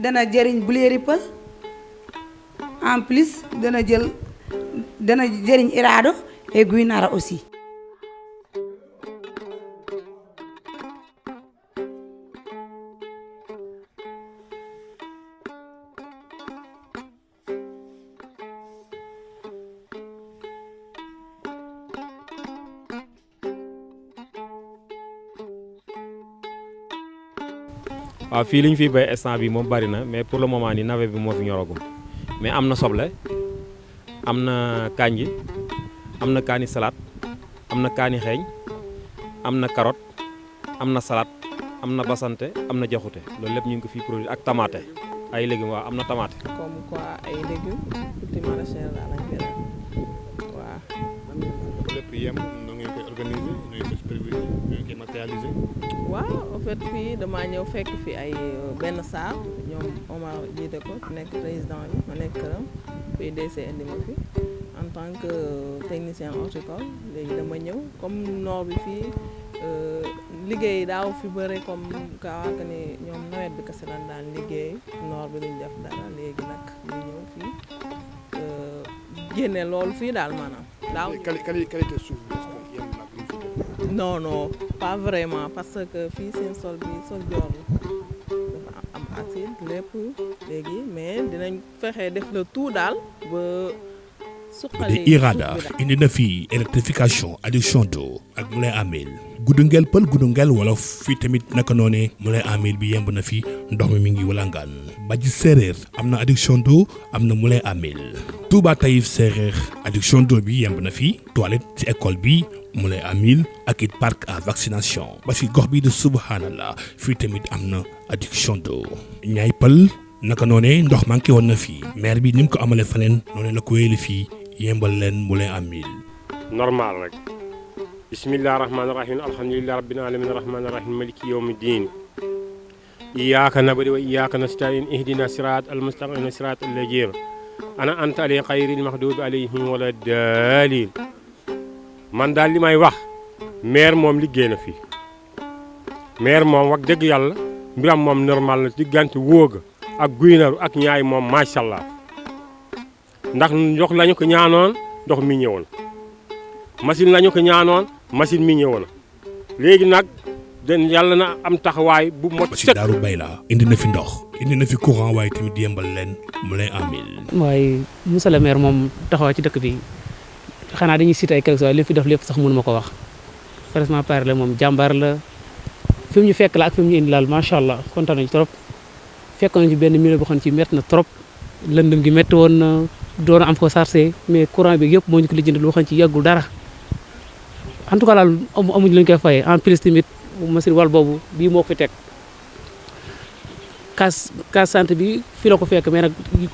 dana jëriñ Buléeri Pël en plus dana jëriñ Irado et Guy Nara aussi. waaw fii li ñu fiy bay instant bi moom bari na mais pour le moment ni nawet bi moo fi ñoragum mais am na soble am na kànji am na kaani salade am na kaani xeeñ am na carotte am na salade am na basante am na jaxute loolu lépp ñu ngi ko fii produit ak tamaate ay légumes waaw am na tamaate. comme quoi ay légumes tuuti maraîchère la lañ koy def waaw. lépp yem na ngeen koy organiser na ngeen koy superviser na ngeen koy matérialiser. waaw en fait fii damaa ñëw fekk fi ay benn saal ñoom Omar jiite ko nekk président bi ma nekk këram PDC indi ma fi en tant que technicien horticole léegi dama ñëw comme noor bi fii liggéey daaw fi bëre comme kaa que ni ñoom nawet bi kese lan daan liggéey noor bi duñ def dara léegi nag ñu ñëw fii génne loolu fii daal maanaam. daaw qualité suuf bi non non pas vraiment parce que fii seen sol bi sol joor la dafa am acide lépp léegi mais dinañ fexe def le tout daal ba suqali Irada indi na fi électrification adduction d'eau ak Moulin à Mil Gudungel Pël Gudungel wala fii tamit naka noonee Moulin à Mil bi yemb na fi ndox mi ngi walangaan Badji Séeréer am na adduction d'eau am na Moulin à Mil Touba Taïf Séeréer adduction d'eau bi yemb na fi toilette ci école bi Moulin à Mil ak it parc à vaccination ba si gox bi de Subhanallah fii tamit am na adduction d'eau ñaay pël naka noonee ndox manqué woon na fii maire bi ni mu ko amalee faneen noonee la ko wéyale fii yembal leen Moulin à Mil normal rek bismillahi rahmaani rahim alhamdulillahi rabbil alamin rahmaani rahim maliki yawmi diin iyyaka na'budu wa iyyaka nasta'in ihdina sirat almustaqim sirat allazina ana anta ali xayril maxdubi alayhim wala daalin man daal li may wax maire moom liggéey na fii maire moom wax dëgg yàlla mbiram moom normal na diggante wóoga ak Guy Naru ak ñaay moom macha allah ndax ndox lañu ko ñaanoon ndox mi ñëw na machine lañu ko ñaanoon machine mi ñëw na léegi nag den yàlla na am taxawaay bu mot ba si Daaru Bayla indi na fi ndox indi na fi courant waaye tamit yembal leen Moulin à Mil. waaye monsieur le maire moom taxawaay ci dëkk bi xanaa dañuy cité ay quelques waaye li fi def lépp sax mënu ma ko wax franchement parler la moom jàmbaar la fi mu ñu fekk la ak fi mu ñu indi laal macha allah kontaan nañu trop fekk nañu ci benn milieu boo xam ne ci métti na trop lëndëm gi métti woon na doon am ko sarcé mais courant bi yëpp moo ñu ko lijjanti loo xam ne ci yàggul dara en tout cas daal amuñu lu ñu koy fayee en plus tamit machine wal boobu bii moo ko fi teg case santé bi fii la ko fekk mais nag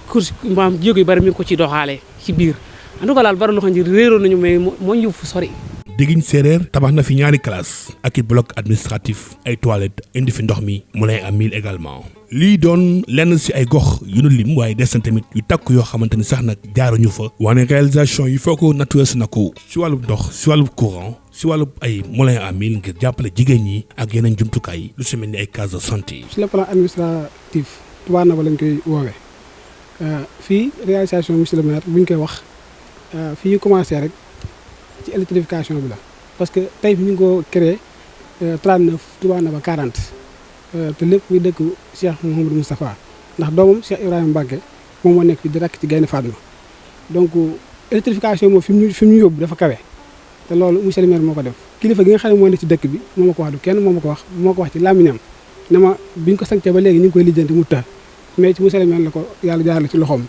course maam jéego yu bari mi ngi ko ci doxaale ci biir en tout cas daal bari loo xam ne réeroon nañu mais moo ñu fu sori. Déguine Séeréer tabax na fi ñaari classe ak i bloc administratif ay toilettes indi fi ndox mi Moulin à Mil également. lii doon lenn si ay gox yu nu lim waaye des na tamit yu takk yoo xamante ni sax nag jaaruñu fa. wane réalisation yi foo ko naturel na ko si wàllu ndox si wàllu courant si wàllu ay Moulin à Mil ngir jàppale jigéen ñi ak yeneen jumtukaay lu si mel ni ay case de santé. sur le plan administratif Touba Naba lañ koy woowee fii réalisation monsieur le maire bu ñu koy wax fii ñu commencé rek ci électrification bi la parce que tey fi ñu ngi ko créé 39 Touba Naba 40 te lépp muy dëkk Cheikh Mouhamadou Moustapha ndax doomam Cheikh Ibrahima Mbacke moom moo nekk fi di rakk ci Gaynde Fatma donc électrification moom fi mu ñu yóbbu dafa kawe te loolu monsieur le maire moo ko def kilifa gi nga xam ne moo ne ci dëkk bi moo ma ko wax du kenn moo ko wax ci làmmiñam ne ma biñ ko sancee ba léegi ñu ngi koy lijjanti mu të mais ci monsieur le maire la ko yàlla jaarale ci loxoom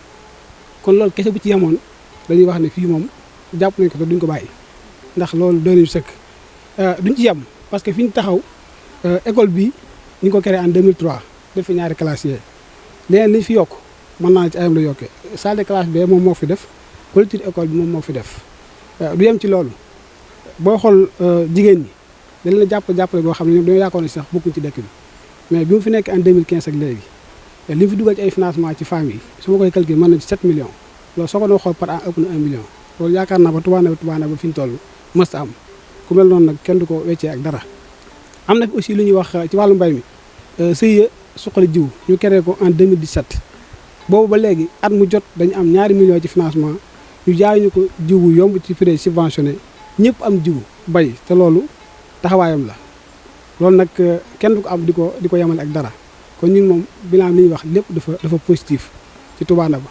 kon loolu kese bu ci yemoon dañuy wax ne fii moom jàpp nañ ko te duñ ko bàyyi ndax loolu doon nañu sëkk duñ ci yem parce que fi ñu taxaw école bi ñu ngi ko créé en 2003 def fi ñaari classe yee léegi liñ fi yokk mën naa ci ayam la yokkee salle de classe bi moom moo fi def clôture école bi moom moo fi def du yem ci loolu boo xool jigéen ñi dañ leen jàppale boo xam ne ñoom dañoo yaakaar ne sax bokkuñ ci dëkk bi mais bi mu fi nekk en 2015 ak léegi li mu fi dugal ci ay financement ci femmes yi su ma koy calculer mën na ci 7 millions loolu soo ko doon xool par an ëpp na 1 million loolu yaakaar naa ba Touba Naba fi ñu toll mësta am ku mel noonu nag kenn du ko weccee ak dara. am na fi aussi lu ñuy wax ci wàllu mbay mi sëy suqali jiw ñu créé ko en 2017 boobu ba léegi at mu jot dañu am ñaari millions ci financement ñu jaay ñu ko jiw bu yomb ci prix subventionné ñëpp am jiw bay te loolu taxawaayam la loolu nag kenn du ko am di ko yemale ak dara kon ñun moom bilan li ñuy wax lépp dafa positif ci Touba Naba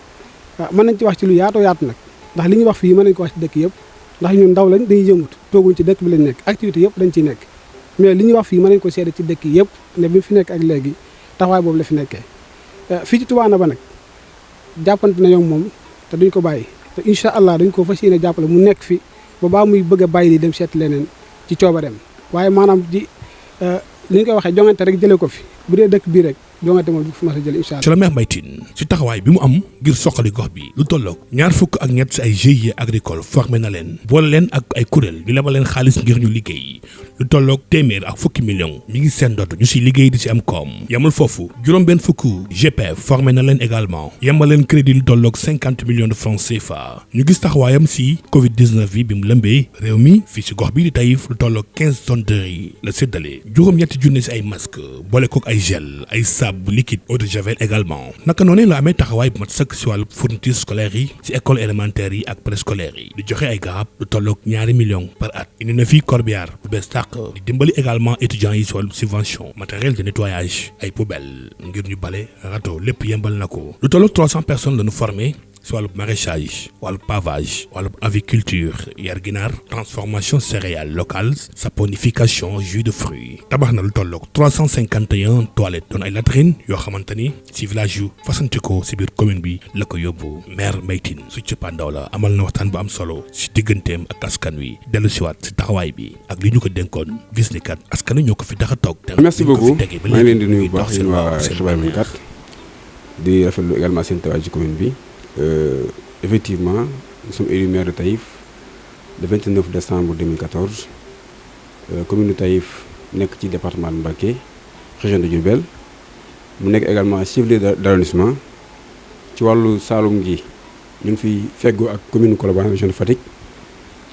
mën nañ ci wax ci lu yaatoo yaatu nag ndax li ñuy wax fii mën nañ ko wax ci dëkk yëpp ndax ñun ndaw lañ dañuy yëngut tooguñ ci dëkk bi lañ nekk activité yëpp dañ ciy nekk mais li ñuy wax fii mën nañ ko seede ci dëkk yëpp ne bi fi nekk ak léegi taxawaay boobu la fi nekkee fii ci Touba Naba nag jàppante na ñoom moom te duñ ko bàyyi te incha allah dañ ko fas yéene jàppale mu nekk fi ba baa muy bëgg a bàyyi di dem seet leneen ci coobareem waaye maanaam di li ñu koy waxee jongante rek jëlee ko fi bu dee dëkk bii rek jongante moom du fi mas a jël incha allah. Monsieur le maire Mbaye Tine ci taxawaay bi mu am ngir soxali gox bi lu tolloog 23 si ay GIE agricole formé na leen boole leen ak ay kuréel ñu lebal leen xaalis ngir ñu liggéey lu tolloog téeméer ak fukki millions mi ngi seen dootu ñu si liggéey di si am koom yemul foofu juróom-benn fukk GPF formé na leen également yemal leen crédit lu tolloog 50 millions de francs CFA ñu gis taxawaayam si Covid 19 bi mu lëmbee réew mi fii si gox bi di Taïf lu tolloog 15 tonnes de riz la séddale juróom-ñetti junne si ay masque boole kook ay gel ay saabu liquide eau de javel également naka noonu la amee taxawaay bu mat sëkk si wàllu fourniture scolaire yi si école élémentaire yi ak préscolaire yi di joxe ay garab lu tolloog 2 millions par at indi na fii corbillard bu bees tàq di dimbali également étudiants yi si wàllu subvention matériel de nettoyage ay poubelle ngir ñu bale râteau lépp yembal na ko lu tolloog 300 personnes la ñu formé si wàllu maraîchage wàllu pavage wàllu aviculture yar ginaar transformation céréales locales saponification jus de fruits tabax na lu tolloog 351 toilettes doon ay latrines yoo xamante ni si village yu fasantikoo si biir commune bi la ko yóbbu maire Mbaye Tine su cëppaandaw la amal na waxtaan bu am solo si digganteem ak askan wi dellu siwaat si taxawaay bi ak li ñu ko dénkoon gis ni kat askan wi ñoo ko fi tax a toog. merci beaucoup maa ngi leen di nuyu bu baax yéen waa Xibaar 24 di rafetlu également seen tawaay ci commune bi. Effectivement, nous sommes élus maire de Taïf le 29 décembre 2014. Commune de Taïf nekk ci département de Mbacké région de Diourbel mu nekk également chef-lieu d'arrondissement ci wàllu Saloum gi ñu ngi fi feggoo ak commune Colobane région de Fatick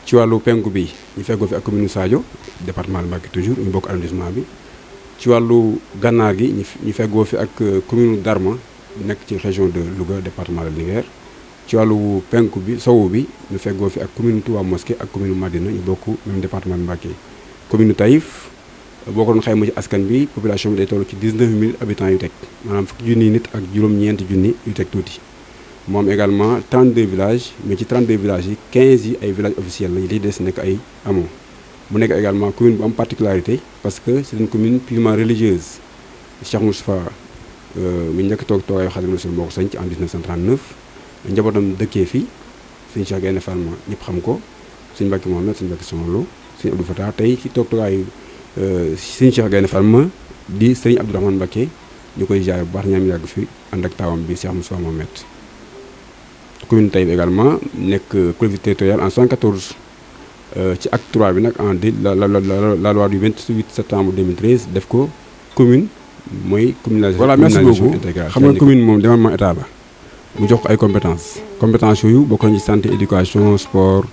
ci wàllu penku bi ñu feggoo fi ak commune Sadio département de Mbacké toujours ñu bokk arrondissement bi ci wàllu gànnaar gi ñu feggoo fi ak commune Darma nekk ci région de Louga département de Linguère ci wàllu penku bi sowu bi ñu feggoo fi ak commune Touba Mosquée ak commune Madina ñu bokk même département de Mbacké commune Taïf boo ko doon xayma ci askan bi population bi day toll ci 19000 habitants yu teg maanaam fukki junni nit ak juróom-ñeenti junni yu teg tuuti. moom également 32 villages mais ci 32 villages yi 15 yi ay villages officiels la li des nekk ay hameaux mu nekk également commune bu am particularité parce que c'est une commune purement religieuse Cheikh Moustapha mi njëkk toogaayu Xaadimu Rasuul moo ko sanc en 1939 njabootam dëkkee fii sëñ Cheikh Gaïndé Fatma ñëpp xam ko sëñ Mbàkke Mohamed sëñ Mbàkke Soxna Lo sëñ Abdou Fatah tey ci toogaayu sëñ Cheikh Gaïndé Fatma di sëñ Abdourahmane Mbacké ñu koy jaay bu baax ñaam yàgg fi ànd ak taawam bi Cheikh Moustapha Mohamed. commune Taïf également nekk collectivité territoriale en 74 ci acte 3 bi nag en la loi du 28 septembre 2013 def ko commune mooy communalisation. voilà merci beaucoup xam nga commune moom développement état la mu jox ko ay compétences yooyu bokk nañu ci santé éducation sport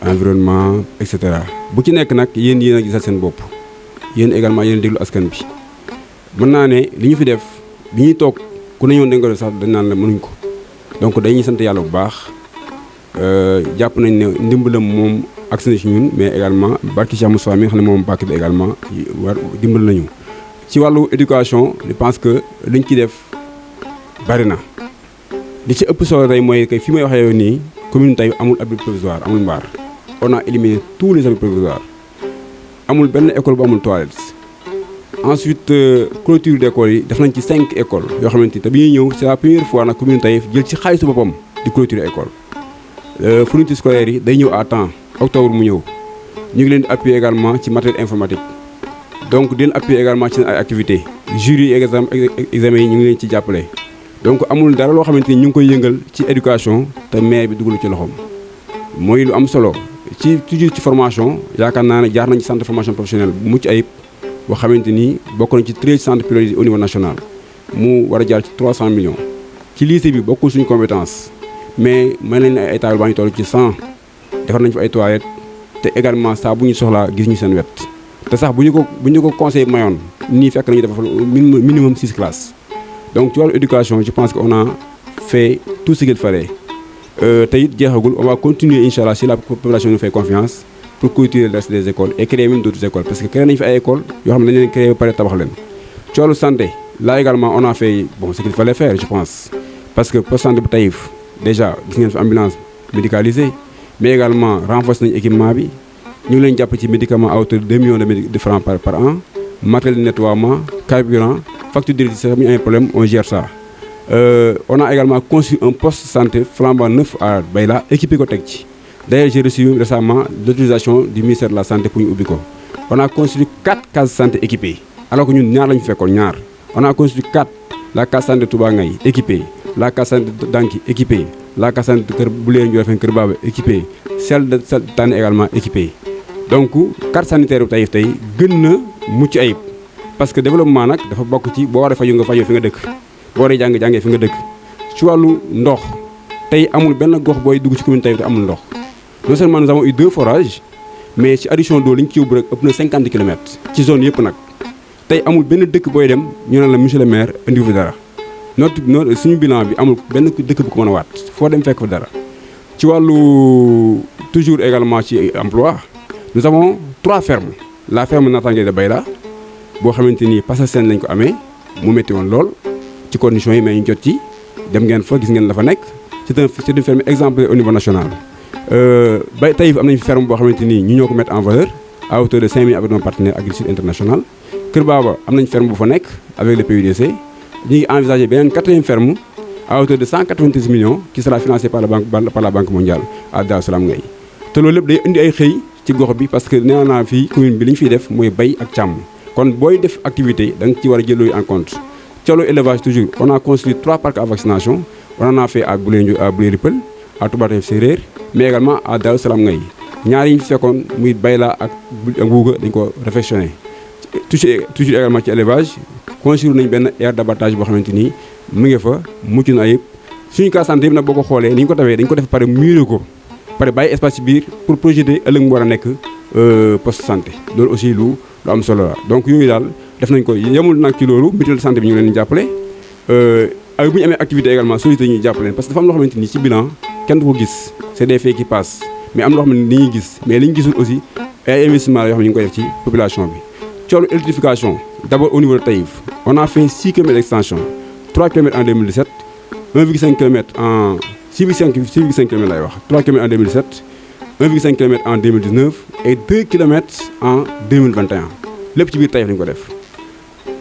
environnement et cetera bu ci nekk nag yéen a gisal seen bopp yéen également yéen déglu askan bi mën naa ne li ñu fi def bi ñuy toog ku ne ñoon dañ ko def sax dañ naan la mënuñ ko. donc dañuy sant yàlla bu baax jàpp nañ ne ndimbalam moom agsi na ci ñun mais également barki Cheikh Moustapha mi nga xam ne moom bàkk bi également war dimbal nañu ci wàllu éducation je pense que liñ ci def bari na li ci ëpp solo tey mooy que fi may waxee nii commune tey amul abri provisoire amul mbaar on a éliminé tous les abris provisoires amul benn école bu amul toilette ensuite clôture d'école yi def nañ ci 5 écoles yoo xamante ni te bi ñuy ñëw c'est la première fois nag commune Taïf jël ci xaalisu boppam di clôture école fourniture scolaire yi day ñëw à temps octobre mu ñëw ñu ngi leen di appuyer également ci matériel informatique donc di leen appuyer également ci ay activités jury examen yi ñu ngi leen ci jàppale donc amul dara loo xamante ni ñu ngi koy yëngal ci éducation te maire bi dugalu ci loxoom mooy lu am solo ci toujours ci formation yaakaar naa ne jaar nañ ci centre de formation professionnelle bu mucc ayib boo xamante ni bokk nañ ci 13 centres pilotés au niveau national mu war a jaar ci 300 millions ci lycée bi bokkul suñu compétence mais mën nañ ay taabal baa ñu toll ci 100 defar nañ fa ay toilettes te également saa bu ñu soxlaa gis ñu seen wet te sax bu ñu ko conseil mayoon nii fekk nañu dafa minimum 6 classes donc ci wàllu éducation je pense que on a fait tout ce qu'il fallait te it jeexagul on va continuer incha allah si la population nous fait confiance pour clôturer le reste des écoles et créer même d'autres écoles parce que créé nañu fi ay écoles yoo xam ne dañu leen créé ba pare tabax leen ci wàllu santé là également on a fait bon ce qu'il fallait faire je pense parce que poste santé bu Taïf déjà gis ngeen fi ambulance médicalisée mais également renforcer nañu équipement bi ñu ngi leen jàpp ci médicaments à hauteur de 2 millions de francs par an matériel de nettoiement carburant facture d'électricité sax bu ñu amee problème on gère ça on a également construit un poste santé flambant neuf à Bayla équipé ko teg ci d'ailleurs j'ai reçu récemment l'autorisation du ministère de la santé pour ñu ubbi ko on a construit 4 cases santé équipées alors que ñun ñaar lañu fekkoon ñaar on a construit 4 la case santé Touba Ngay équipée la case santé Danki équipée la case santé Kër Bouleye Ndiolofène Kër Baba équipée celle de Tane également équipée donc carte sanitaire bu Taïf tey gën na mucc ayib parce que développement nag dafa bokk ci boo waree faju nga fajoo fi nga dëkk boo waree jàngee fi nga dëkk ci wàllu ndox tey amul benn gox booy dugg ci commune Taïf te amul ndox non seulement nous avons eu 2 forages mais ci addition d'eau li ñu ci yóbbu rek ëpp na 50 kilomètres ci zone yëpp nag tey amul benn dëkk booy dem ñu ne la monsieur le maire indi fi dara notre suñu bilan bi amul benn dëkk bu ko mën a waat foo dem fekk fa dara ci wàllu toujours également ci emploi nous avons 3 fermes la ferme Natangué de Bayla boo xamante ni Passasen lañ ko amee mu métti woon lool ci conditions yi mais ñu jot ci dem ngeen fa gis ngeen la fa nekk c'est une ferme exemplaire au niveau national Taïf am nañu fi ferme boo xamante ni ñu ñoo ko mettre en valeur à hauteur de 5 000 avec nos partenaires Agri-Sud international Kër Baba am nañu ferme bu fa nekk avec le PUDC ñu ngi envisagé beneen 4e ferme à hauteur de 193 millions qui sera financée par la banque mondiale à Darou Salam Ngay te loolu lépp day indi ay xëy ci gox bi parce que nee naa fii commune bi li ñu fiy def mooy bay ak càmm kon booy def activité da nga ci war a jël loolu en compte ci wàllu élevage toujours on a construit 3 parcs à vaccination on en a fait à Bouleye Ripel à Touba Taïf Séréer mais également à Darou Salam Ngay ñaar yi ñu fekkoon muy Bayla ak Nguuga dañ ko réfectionné toujours également ci élevage construire nañ benn aire d'abattage boo xamante ni mu ngi fa mucc na ayib suñu cas santé yëpp nag boo ko xoolee ni ñu ko tawee dañ ko def pare muré ko pare bàyyi espace ci biir pour projeter ëllëg mu war a nekk poste santé loolu aussi lu am solo la donc yooyu daal def nañ ko yemul nag ci loolu mutuelle de santé bi ñu leen di jàppale ak bu ñu amee activité également société ñuy jàppale parce que dafa am loo xamante ni ci bilan kenn du ko gis c'est des faits qui passent mais am loo xam ne dañuy gis mais li ñu gisul aussi ay investissement la yoo xam ne ñu ngi koy def ci population bi ci wàllu électrification d'abord au niveau de Taïf on a fait 6 km d'extension 3 km en 2017 1,5 km en 6,5 km lay wax 3 km en 2017 1,5 km en 2019 et 2 km en 2021 lépp ci biir Taïf lañu ko def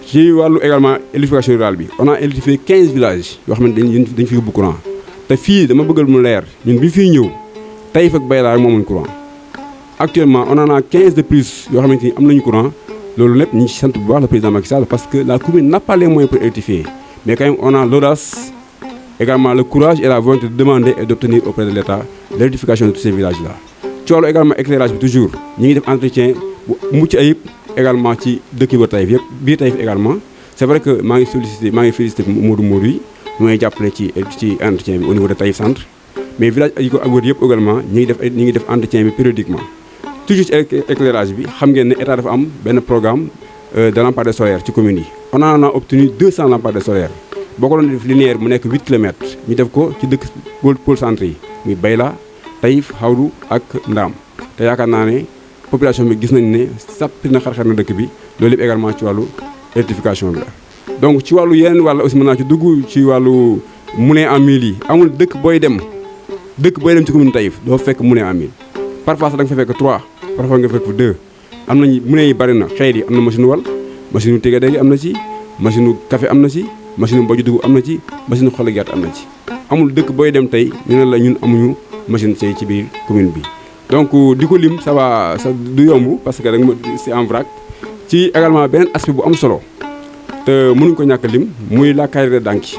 ci wàllu également électrification rurale bi on a électrifié 15 villages yoo xam ne dañ fi yóbbu courant te fii dama bëggal mu leer ñun bi fiy ñëw Taïf ak Bayla rek moomuñ courant actuellement on en a 15 de plus yoo xamante ni am nañu courant loolu lépp ñu ngi ci sant bu baax le président Macky Sall parce que la commune n'a pas les moyens pour électrifier mais quand même on a l'audace également le courage et la volonté de demander et d'obtenir auprès de l'État l'électrification de tous ces villages là ci wàllu également éclairage bi toujours ñu ngi def entretien bu mucc ayib également ci dëkk yi ba Taïf yëpp biir Taïf également c'est vrai que maa ngi félicité Modou yi mooy jàppale ci entretien bi au niveau de Taïf centre mais village yi ko wër yëpp également ñu ngi def entretien bi périodiquement toujours ci éclairage bi xam ngeen ne état dafa am benn programme de lampadaires solaires ci communes yi on en a obtenu 200 lampadaires solaires boo ko doon def linéaire mu nekk 8 kilomètres ñu def ko ci dëkk pôle centre yi muy Bayla Taïf Xawdu ak Ndaam te yaakaar naa ne population bi gis nañ ne sàppi na xar-xar na dëkk bi loolu yëpp également ci wàllu électrification bi la donc ci wàllu yeneen wàll aussi mën naa ci dugg ci wàllu moulin à mil yi amul dëkk booy dem ci commune Taïf doo fekk moulin à mil parfois sax da nga fa fekk 3 parfois nga fekk 2 am nañu moulin yi bari na xeet yi am na machine wal machine tege dégg am na ci machine café am na ci machine mbaju dugub am na ci machine xolli gerte am na ci amul dëkk booy dem tey ñu ne la ñun amuñu machine sey ci biir commune bi donc di ko lim ça du yomb parce que rek c'est en vrac ci également beneen aspect bu am solo te mënuñ ko ñàkk lim muy la carrière de Danki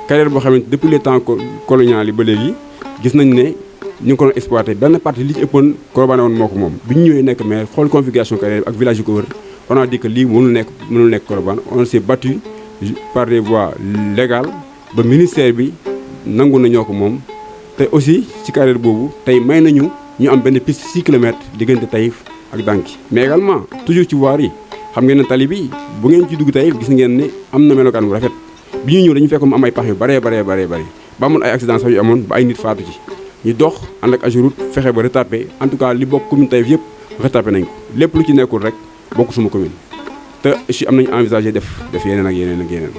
carrière boo xamante depuis les temps colonial yi ba léegi gis nañ ne ñu ngi ko doon exploité benn partie li ci ëppoon Colobane woon moo ko moom bi ñu ñëwee nekk mais xool configuration carrière ak village yu ko wër on a dit que lii mënul nekk Colobane on s'est battu par des voies légales ba ministère bi nangu na ñoo ko moom te aussi ci carrière boobu tey may nañu ñu am benn piste 6 kilomètres diggante Taïf ak Danki mais également toujours ci voirie yi xam ngeen ne tali bi bu ngeen ci dugg Taïf gis ngeen ne am na melokaan bu rafet bi ñuy ñëw dañu fekk mu am ay pax yu baree ba amoon ay accident sax yu amoon ba ay nit faatu ci ñu dox ànd ak Ageroute fexe ba retapé en tout cas li bokk commune Taïf yëpp retapé nañ ko lépp lu ci nekkul rek bokk suma commune te aussi am nañu envisagé def yeneen ak yeneen ak yeneen.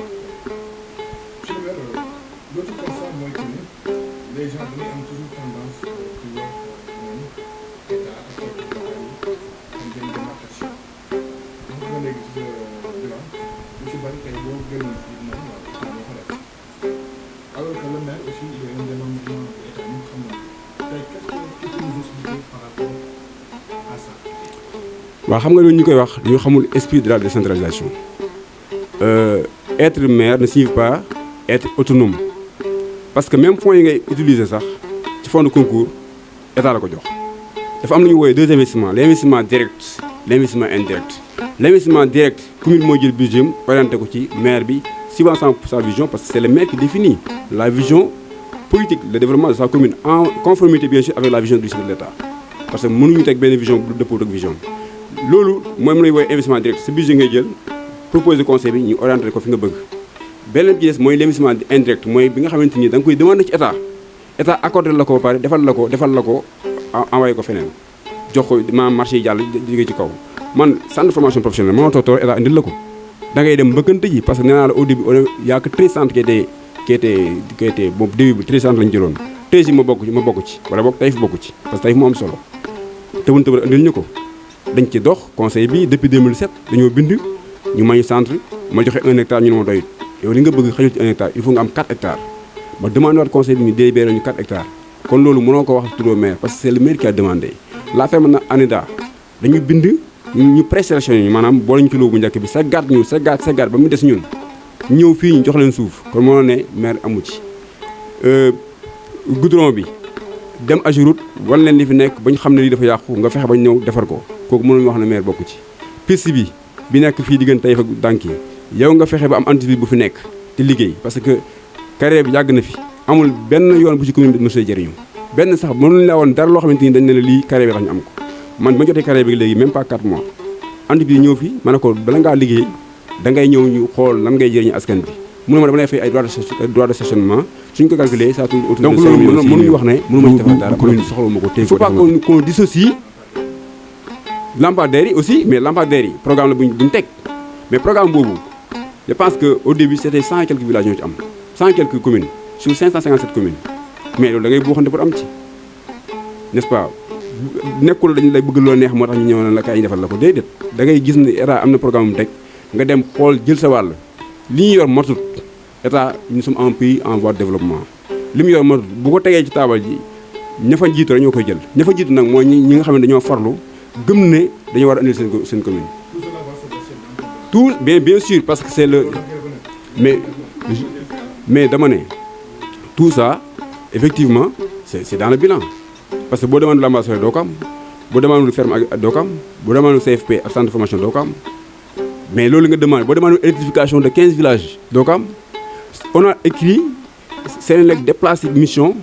waaw xam nga loolu ñu koy wax dañoo xamul esprit de la décentralisation être maire ne signifie pas être autonome parce que même fonds yi ngay utiliser sax ci fonds de concours état la ko jox dafa am lu ñu wooyee deux investissements l'investissement direct l'investissement indirect l'investissement direct commune moo jël budget orienté ko ci maire bi suivant sa vision parce que c'est le maire qui définit la vision politique le développement de sa commune en conformité bien sûr avec la vision du chef de l'État parce que mënuñu teg benn vision bu dëppoo ak vision loolu mooy mu lay woowee investissement direct sa budget ngay jël proposer conseil bi ñu orienté ko fi nga bëgg beneen bi des mooy l'investissement indirect mooy bi nga xamante ni da nga koy demander ci état accordé la ko ba pare defal la ko envoyé ko feneen jox ko maanaam marché yi jàll jógee ci kaw man centre de formation professionnelle moo toog état indil la ko da ngay dem mbëkkante ji parce que nee naa la au début y a que 13 centres qui étaient boobu début bi 13 centres lañu jëloon 13 yi ma bokk ci wala boog Taïf bokk ci parce que Taïf moo am solo te wuñ tëbal indil ñu ko dañ ci dox conseil bi depuis 2007 dañoo bind ñu may centre ma joxe 1 hectare ñu ne ma doyut yow li nga bëgg xajul ci 1 hectare il faut nga am 4 hectares ma demandé waat conseil bi ñu délibéré ñu 4 hectares kon loolu mënoo ko wax tuddoo maire parce que c'est le maire qui a demandé la ferme na ANIDA dañu bind ñu présélectionné ñu maanaam boole ñu ci loo bu njëkk bi seggaat ba mu des ñun ñëw fii ñu jox leen suuf kon mënoo ne maire amu ci goudron bi dem Ageroute wan leen li fi nekk ba ñu xam ne lii dafa yàqu nga fexe ba ñu ñëw defar ko kooku mënuñu wax ne maire bokku ci piste bi nekk fii diggante Taïf ak Danki yow nga fexe ba am entreprise bu fi nekk di liggéey parce que carrière bi yàgg na fi amul benn yoon bu ci commune bi mosee jëriñu benn sax mënuñu la woon dara loo xamante ni dañ ne la lii carrière bi tax ñu am ko man ma jotee carrière bi léegi même pas 4 mois entreprise ñëw fi ma ne ko bala ngaa liggéey da ngay ñëw ñu xool lan ngay jëriñu askan bi mu ne ma dama lay fay ay droit de stationnement suñ ko calculé ça tourne autour de 5 millions. Donc mënuñu wax ne mënu ma ci defal dara commune soxla ma ko téye ko. Il faut pas qu'on dissocie lampadaires yi aussi mais lampadaires yi programme la bu ñu teg mais programme boobu je pense que au début c'était 100 et quelques villages ñoo ci am 100 et quelques communes sur 557 communes mais loolu da ngay buuxante pour am ci n'est-ce pas nekkul dañu lay bëgg loo neex moo tax ñu ñëw na la kaay ñu defal la ko déedéet da ngay gis ne état am na programme mu teg nga dem xool jël sa wàll li ñu yor matut état nous sommes un pays en voie de développement li mu yor matut bu ko tegee ci taabal ji ña fa jiitu rek ñoo koy jël ña fa jiitu nag mooy ñi nga xam ne dañoo farlu gëm ne dañoo war a indil seen commune tout bien sûr parce que c'est le mais dama ne tout ça effectivement c'est dans le bilan parce que boo demandé l'ambassadeur doo ko am boo demandé lu ferme ak doo ko am boo demandé lu CFP ak centre de formation doo ko am mais loolu nga demandé boo demandé électrification de 15 villages doo ko am on a écrit Senelec déplacé mission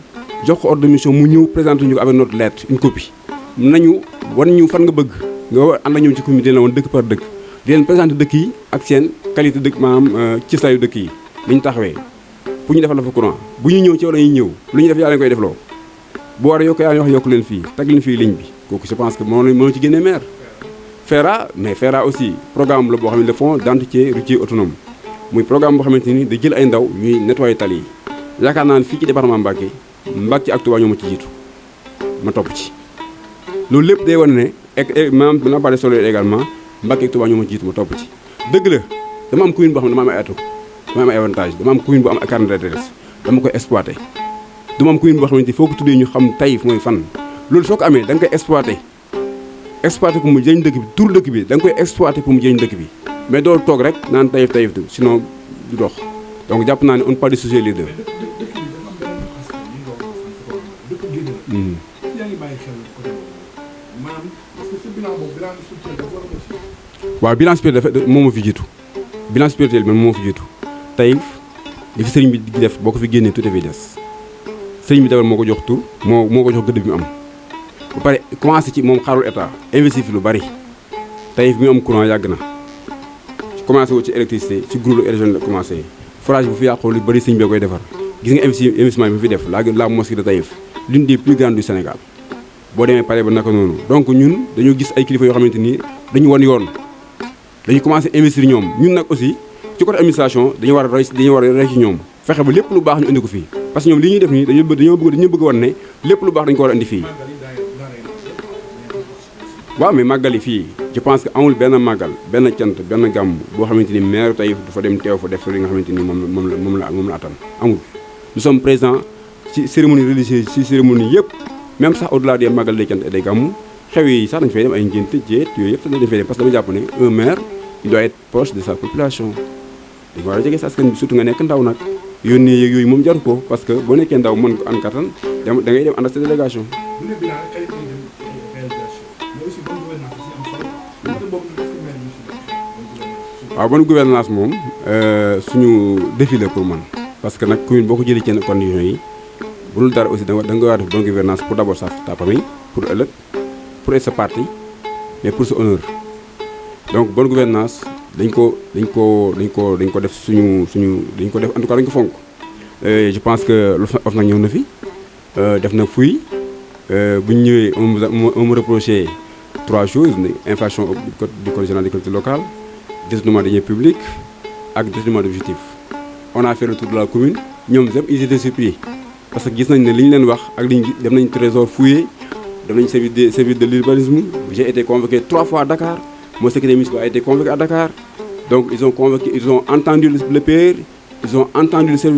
jox ko ordre de mission mu ñëw présenter ñu ko avec notre lettre une copie nañu wan ñu fan nga bëgg nga war ànd ak ñoom ci comité la woon dëkk par dëkk di leen présenter dëkk yi ak seen qualité dëkk maanaam ci sayu dëkk yi li ñu taxawee pour ñu defal la fa courant bu ñu ñëw ci wala ñuy ñëw lu ñu def yaa leen koy defloo bu war a yokk yaa ñu wax yokk leen fii tag leen fii ligne bi kooku je pense que moo ci génnee maire FERA mais FERA aussi programme la boo xam ne le fonds d'entretien routier autonome muy programme boo xamante ni da jël ay ndaw ñuy nettoyer tali yi yaakaar naa ne fii ci département Mbacké ak Touba ñoo ma ci jiitu ma topp ci loolu lépp day wane ne maanaam dina parler solo également Mbacké ak Touba ñoo ma ci jiitu ma topp ci dëgg la dama am commune boo xam ne dama am ay atu dama am ay avantage dama am commune bu am ay carnet d'adresse dama koy exploité dama am commune boo xamante ni foo ko tuddee ñu xam Taïf mooy fan loolu soo ko amee da nga koy exploité pour mu jëriñ dëkk bi tur dëkk bi da nga koy exploité pour mu jëriñ dëkk bi mais doo toog rek naan Taïf sinon du dox donc jàpp naa ne on ne peut pas dissocier les deux. waaw bilan spirituel dafa moo ma fi jiitu bilan spirituel bi moo ma fi jiitu Taïf li fi sëriñ bi di def boo ko fi génnee tout dafay des sëriñ bi d'abord moo ko jox tur moo ko jox gëdd bi mu am ba pare commencé ci moom xaarul état investi fi lu bari Taïf bi mu am courant yàgg na commencé wu ci électricité ci groupe énergie la commencé forage bu fi yàqoo lu bari sëriñ bi koy defar gis nga investissement bi fi def la mosquée de Taïf l'une des plus grandes du Sénégal boo demee pare ba naka noonu donc ñun dañoo gis ay kilifa yoo xamante ni dañu wan yoon dañu commencé investir ñoom ñun nag aussi ci côté administration dañu war a roy ci ñoom fexe ba lépp lu baax ñu indi ko fii parce que ñoom li ñuy def nii dañu bëgg wan ne lépp lu baax dañu ko war a indi fii waaw mais màggal yi fii je pense que amul benn màggal benn cant benn gàmm boo xamante ni maire Taïf dafa dem teew fa def li nga xamante ni moom la attan amul nous sommes présents ci cérémonie religieuse ci cérémonie yëpp même sax au-delà des màggal day cant day gàmmu xew yi sax dañu fay dem ay ngénte jéet yooyu yëpp sax dañu fay dem parce que dama jàpp ne un maire il doit être proche de sa population dañu war a jege sa askan bi surtout nga nekk ndaw nag yónnee yeeg yooyu moom jaru ko parce que boo nekkee ndaw mën ko an kattan da ngay dem ànd ak sa délégation waaw bonne gouvernance moom suñu défi la pour man parce que nag commune boo ko jëlee ci conditions yi bu dul dara aussi da nga war a def bonne gouvernance pour d'abord ta famille pour ëllëg pour sa parti mais pour sa honneur donc bonne gouvernance dañ ko def dañ ko def en tout cas dañ ko fonk je pense que of nag ñëw na fi def na fuy bu ñu ñëwee on me reprochait 3 choses infraction du code général des collectivités locales détournement des deniers publics ak détournement d'objectifs on a fait le tour de la commune ñoom ñëpp ils étaient surpris parce que gis nañ ne li ñu leen wax ak li ñu dem nañ trésor fouillé dem nañ service de l'urbanisme j'ai été convoqué 3 fois à Dakar mon secrétaire municipal a été convoqué à Dakar donc ils ont entendu le PR ils ont entendu le chef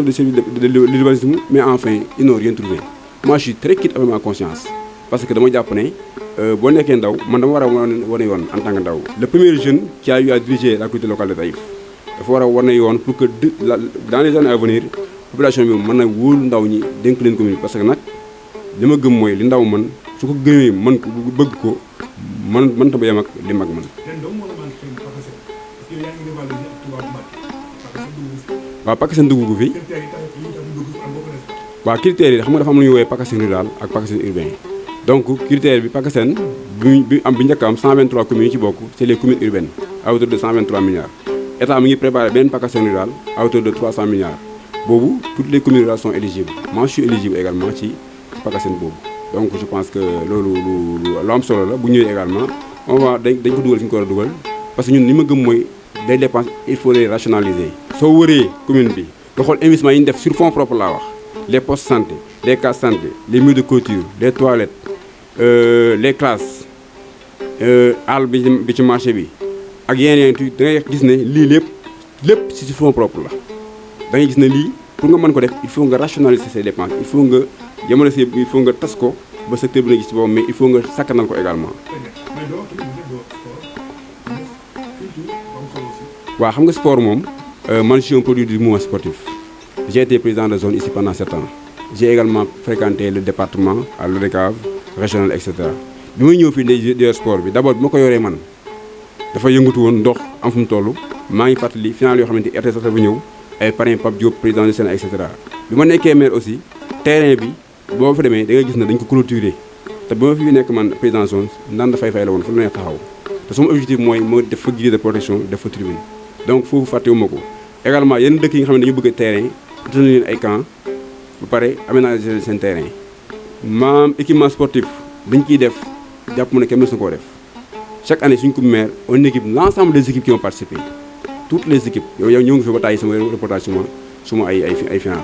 de service de l'urbanisme mais enfin ils n'ont rien trouvé moi je suis très quitte avec ma conscience parce que dama jàpp ne boo nekkee ndaw man dama war a wane yoon en tant que ndaw le premier jeune qui a eu à diriger la collectivité locale de Taïf dafa war a wane yoon pour que dans les années à venir population bi mën na wóolu ndaw ñi dénk leen commune parce que nag li ma gëm mooy li ndaw man su ko gëmee mën ko bëgg ko mën ta ba yem ak li mag man waaw PACASEN dugg ko fi waaw critères yi xam nga dafa am lu ñuy woowee PACASEN rural ak PACASEN urbain donc critère bi PACASEN bi njëkk am 123 communes yi ci bokk c'est les communes urbaines à hauteur de 123 milliards état mi ngi préparé benn PACASEN rural à hauteur de 300 milliards boobu toutes les communes rurales sont éligibles moi je suis éligible également ci PACASEN boobu donc je pense que loolu lu am solo la bu ñëwee également on va dañ ko dugal fi ñu ko war a dugal parce que ñun li ma gëm mooy des dépenses il faut les rationaliser. soo wëree commune bi nga xool investissement yi ñu def sur fonds propres laa wax les postes santé les cases santé les murs de clôture les toilettes les classes àll bi ci marché bi ak yeneen tuuti da ngay gis ne lii lépp ci fonds propres la da ngay gis ne lii pour nga mën ko def il faut nga rationaliser ces dépenses il faut nga yemale si il faut nga tas ko ba secteur bi na gis ci boppam mais il faut nga sakkanal ko également. waaw xam nga sport moom man je suis un produit du mouvement sportif j'ai été président de zone ici pendant 7 ans j'ai également fréquenté le département à l'ODCAV régional et cetera bi may ñëw fii des sport bi d'abord bi ma ko yoree man dafa yëngatu woon ndox am fu mu toll maa ngi fàttali final yoo xamante RTS sax dafa ñëw ay parrain Pape Diop président du Sénégal et cetera bi ma nekkee maire aussi terrain bi boo fa demee da nga gis ne dañ ko clôturer te bi ma fi nekk man président zone naan dafay fay la woon fu la neex taxaw te sama objectif mooy moo def fa grille de protection def fa tribune donc foofu fàttewuma ko également yenn dëkk yi nga xam ne dañu bëgg terrain utal leen ay camp ba pare aménager seen terrain maam équipement sportif dañ ciy def jàpp mu ne kenn mësu koo def chaque année suñ ko maire on équipe l'ensemble des équipes qui ont participé toutes les équipes yow ñëw ngi fi ba tàyyi sama reportage suma ay final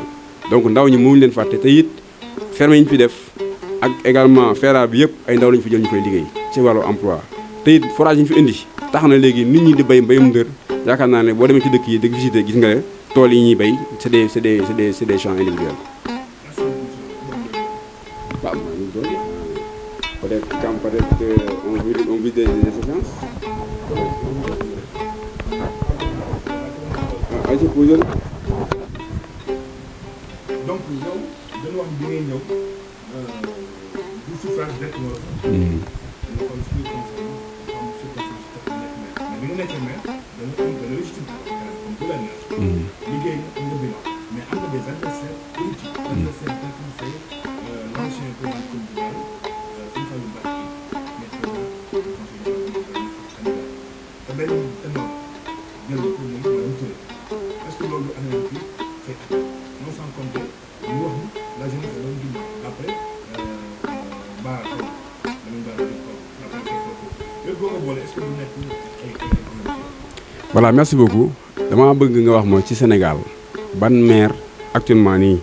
donc ndaw ñi mënuñu leen fàtte te it ferme yi ñu fi def ak également FERA bi yëpp ay ndaw lañu fi jël ñu fay liggéey ci wàllu emploi te it forage yi ñu fi indi tax na léegi nit ñi di béy mbéyum ndër yaakaar naa ne boo demee ci dëkk yi di visiter gis nga tool yi ñuy béy c'est des champs individuels. Peut-être on vit des séquences. donc yow dañu wax bi ngay ñëw du suffrage direct moo la fa. dañu xool suñu conseil am circonstance tax nekk maire mais bi nga nekkee maire da nga am benn légitimité comme bu la neex. liggéey nga am nga bilan mais am nga des adversaires politiques. adversaires tels que c'est l'ancien président communal Serigne Fallou Mbacké nekk conseil départemental te benn énorme jël ko muy Mame Touré est-ce que loolu am na fi fekk non sans compter ñu wax ni la jeunesse da doon dund après Bara Kaw dañu Bara Kaw après lépp boo ko boole est-ce que du nekk ay voilà merci beaucoup dama bëgg nga wax mooy ci Sénégal ban maire actuellement nii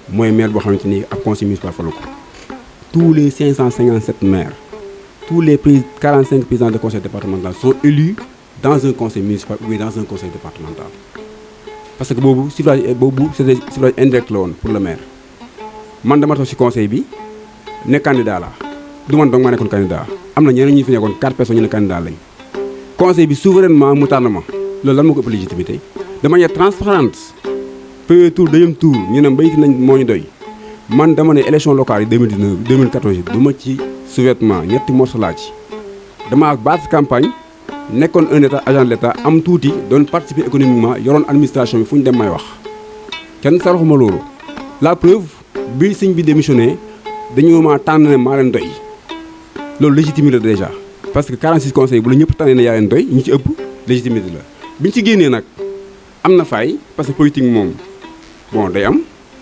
mooy maire boo xamante ni ak conseil municipal falu ko tous les 557 maires tous les 45 présidents de conseil départemental sont élus dans un conseil municipal ou dans un conseil départemental parce que boobu suffrage c'était suffrage indirect la woon pour le maire man dama toog ci conseil bi ne candidat la du man donc maa nekkoon candidat am na ñeneen ñi fi nekkoon 4 personnes ñu ne candidat lañ conseil bi souverainement mu tànn ma loolu lan moo ko ëpp légitimité de manière transparente premier tour deuxième tour ñu ne mbayti nañ moo ñu doy man dama ne élection locale yi 2019 2014 yi du ma ci sous-vêtement ñetti morceau laa ci dama battre campagne nekkoon un état agent de l'état am tuuti doon participer économiquement yoroon administration bi fu ñu dem may wax kenn saraxuma loolu la preuve bi sëñ bi démissionné dañoo ma tànn ne maa leen doy loolu légitimité la déjà parce que 46 conseils bu la ñëpp tànnee ne yaa leen doy ñu ci ëpp légitimité la biñ ci génnee nag am na faay parce que politique moom bon day am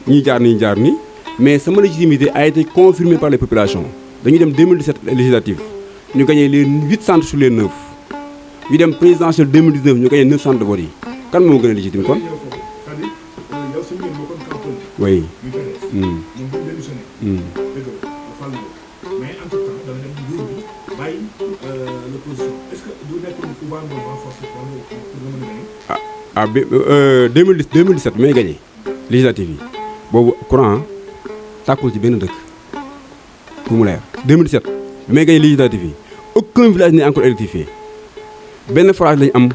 ñi jaar nii mais sama légitimité a été confirmée par les populations dañuy dem 2017 législative ñu gagné les 8 centres sur les 9 ñu dem présidentielle 2019 ñu gagné 9 centres de vote yi kan moo gën a légitime kon. oui. ah 2017 may gagné législative yi boobu courant tàkkul ci benn dëkk pour mu leer 2017 bi may gagné législative yi aucun village n'est encore électrifié benn forage lañu am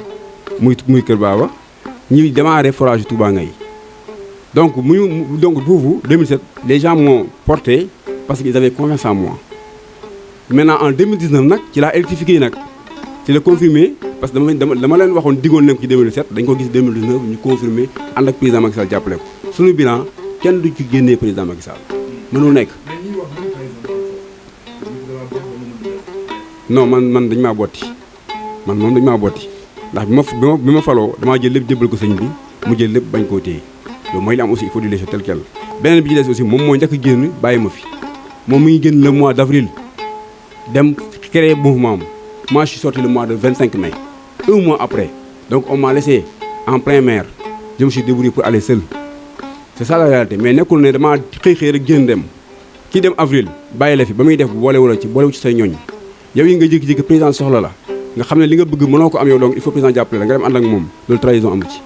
muy Kër Baba ñuy démarrer forage yu Touba Ngay donc boobu 2017 les gens m'ont porté parce qu'ils avaient confiance en moi maintenant en 2019 nag ci laa électrifié nag ci la confirmé parce que dama leen waxoon diggoon nañ ko ci 2017 dañ ko gis 2019 ñu confirmé ànd ak président Macky Sall jàppale ko suñu bilan kenn du ci génnee président Macky Sall mënul nekk. non man dañ maa botti man moom dañ maa botti ndax bi ma faloo damaa jël lépp jébbal ko sëñ bi mu jël lépp bañ koo téye loolu mooy li am aussi il faut dire les choses telles quelles beneen bi ci des aussi moom moo njëkk a génn bàyyi ma fi moom mi ngi génn le mois d'avril dem créer mouvement. Moi je suis sorti le mois de 25 mai, un mois après. Donc on m'a laissé en plein mer. Je me suis débrouillé pour aller seul. C'est ça la réalité. Mais nekkul ne damaa xëy rek génn dem kii dem avril bàyyi la fi ba muy def boolewu ci say ñooñ yow yi nga jékki-jékki président soxla la nga xam ne li nga bëgg mënoo ko am yow donc il faut président jàppale la nga dem ànd ak moom loolu trahison amu ci.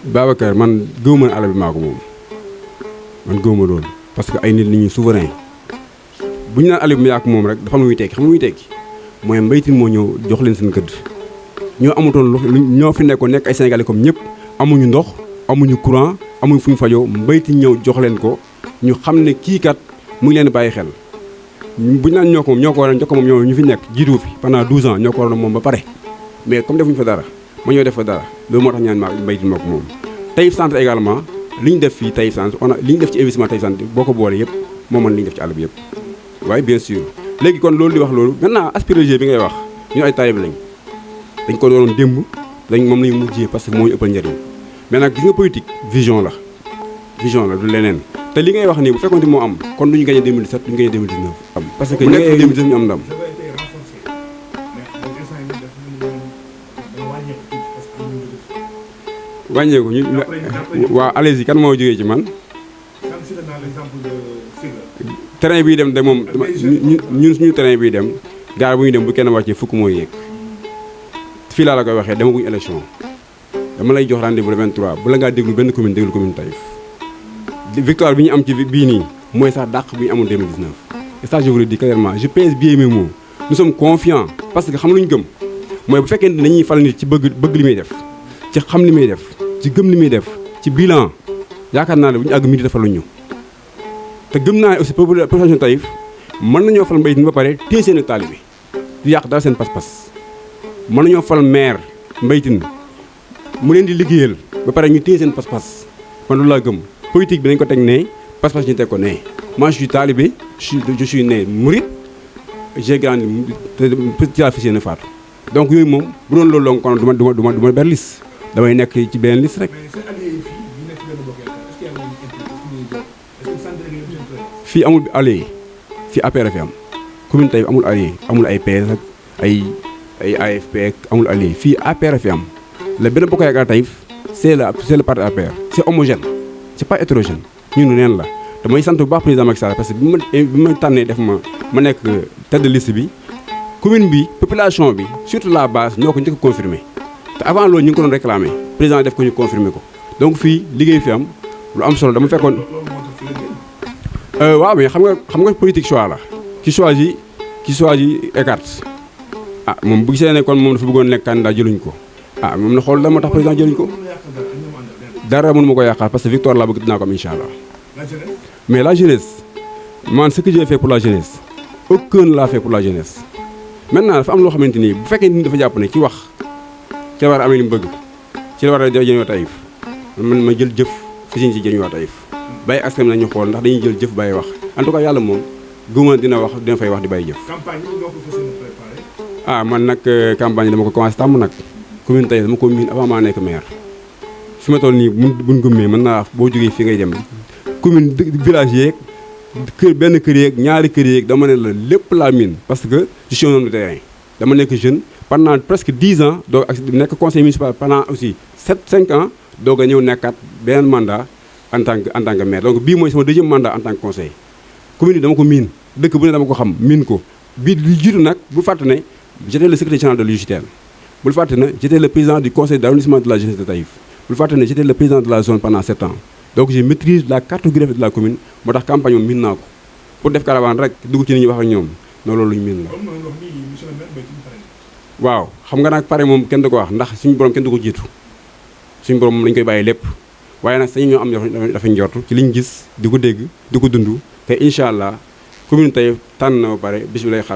Babacar man gëwuma ne àll bi maa ko moom man gëwuma loolu parce que ay nit ñi souverain bu ñu naan àll bi mu yaa ko moom rek dafa am lu muy tekki xam nga muy tekki mooy Mbaye Tine moo ñëw jox leen seen gëdd ñoo amutoon ñoo fi nekkoon nekk ay Sénégalais comme ñëpp amuñu ndox amuñu courant amuñu fu ñu fajoo Mbaye Tine ñëw jox leen ko ñu xam ne kii kat mu ngi leen bàyyi xel bu ñu naan ñoo ko moom ñoo ko waroon jox ko moom ñoo ñu fi nekk jiitu fi pendant 12 ans ñoo ko waroon moom ba pare mais comme defuñu fa dara ma ñëw def fa dara loolu moo tax ñaan maa Mbaye Tine moo ko moom. Taïf Centre également li ñu def fii Taïf Centre li ñu def ci investissement Taïf Centre boo ko boole yëpp moo mën li ñu def ci àll bi yëpp waaye bien sûr léegi kon loolu di wax loolu maintenant aspirologie bi ngay wax ñu ay taalibe lañ dañ ko doon démb moom lañu mujjee parce que moo ñu ëppal njëriñ mais nag gis nga politique vision la du leneen te li ngay wax nii bu fekkoon moo am kon duñu gagné 2017 duñu gagné 2019 am parce que ñu gagné 2019 ñu am ndam. wàññeeku ñu waaw allez-y kan moo jógee ci man terrain bii dem de moom ñun suñu terrain bii dem gaar bu ñu dem bu kenn wàccee fukk mooy yéeg fii laa la koy waxee demaguñu élection dama lay jox rendez-vous le 23 bu la ngaa déglu benn commune déglu commune Taïf victoire bi ñu am ci bii nii mooy sax dàq bi ñu amoon 2019 et ça je vous le dis clairement je pèse bien mes mots nous sommes confiants parce que xam lu ñu gëm mooy bu fekkee ne dañuy fal nit ci bëgg li muy def ci xam li muy def ci gëm li muy def ci bilan yaakaar naa ne bu ñu àgg midi defaluñ ñu te gëm naa ne aussi population Taïf mën nañoo fal Mbaye Tine ba pare téye seen taalibe du yàq dara seen pas-pas mën nañoo fal maire Mbaye Tine mu leen di liggéeyal ba pare ñu téye seen pas-pas man loolu laa gëm politique bi nañ ko teg ne pas-pas ñu teg ko ne moi je suis talibé je suis né mouride j'ai grandi ci laa fas yéene faatu donc yooyu moom bu doon loolu kon du ma ber liste damay nekk ci benn liste rek. fii amul allié fii APR fi am commune Taïf amul allié amul ay PS ak ay AFP ak amul allié fii APR fi am la benn bokk yaakaar Taïf c'est le parti APR c'est homogène c'est pas hétérogène ñun neen la damay sant bu baax président Macky Sall parce que bi ma tànnee def ma nekk tête de liste bi commune bi population bi surtout la base ñoo ko njëkk a confirmé te avant loolu ñu ngi ko doon réclamé président def ko ñu confirmé ko donc fii liggéey fi am lu am solo dama fekkoon waaw mais xam nga politique choix la ki choisit écarte ah moom bu gisee ne kon moom dafa bëggoon nekk candidat jëluñ ko ah moom na xool la moo tax président jëluñ ko dara mënu ma ko yàqaal parce que victoire laa bëgg dinaa ko am incha allah mais la jeunesse man ce que j'ai fait pour la jeunesse aucun l'a fait pour la jeunesse maintenant dafa am loo xamante ni bu fekkee nit dafa jàpp ne ci wax ci la war a amee li mu bëgg ci la war a jëriñoo Taïf man ma jël jëf fi ci jëriñoo Taïf bàyyi askan nañu xool ndax dañuy jël jëf bàyyi wax en tout cas yàlla moom gëwuma dina fay wax di bàyyi jëf. ah man nag campagne dama ko commencé tàmm nag commune Taïf dama ko miin avant maa nekk maire fi ma toll nii buñ gëmmee mën naa boo jógee fi ngay dem commune village yeeg benn kër yeeg ñaari kër yeeg dama ne la lépp laa miin parce que je suis un homme de terrain dama nekk jeune pendant presque 10 ans doog ak nekk conseil municipal pendant aussi 5 ans doog a ñëw nekkaat beneen mandat en tant que maire donc bii mooy sama deuxième mandat en tant que conseil commune bi dama ko miin dëkk bu ne dama ko xam miin ko bii lu jiitu nag bu fàtte ne j'étais le secrétaire général de l'UJTL bul fàtte ne j'étais le président du conseil d'arrondissement de la jeunesse de Taïf bul fàtte ne j'étais le président de la zone pendant 7 ans donc je maîtrise la cartographie de la commune moo tax campagne moom miin naa ko pour def caravane rek dugg ci nit ñi wax ak ñoom non loolu lu ñu miin la waaw xam nga nag pare moom kenn du ko wax ndax suñu borom kenn du ko jiitu suñu borom moom lañu koy bàyyi lépp waaye nag sañu ñoo am dafa njortu ci liñ gis di ko dégg di ko dund te incha allah commune Taïf tànn na ba pare bis bi lay xaar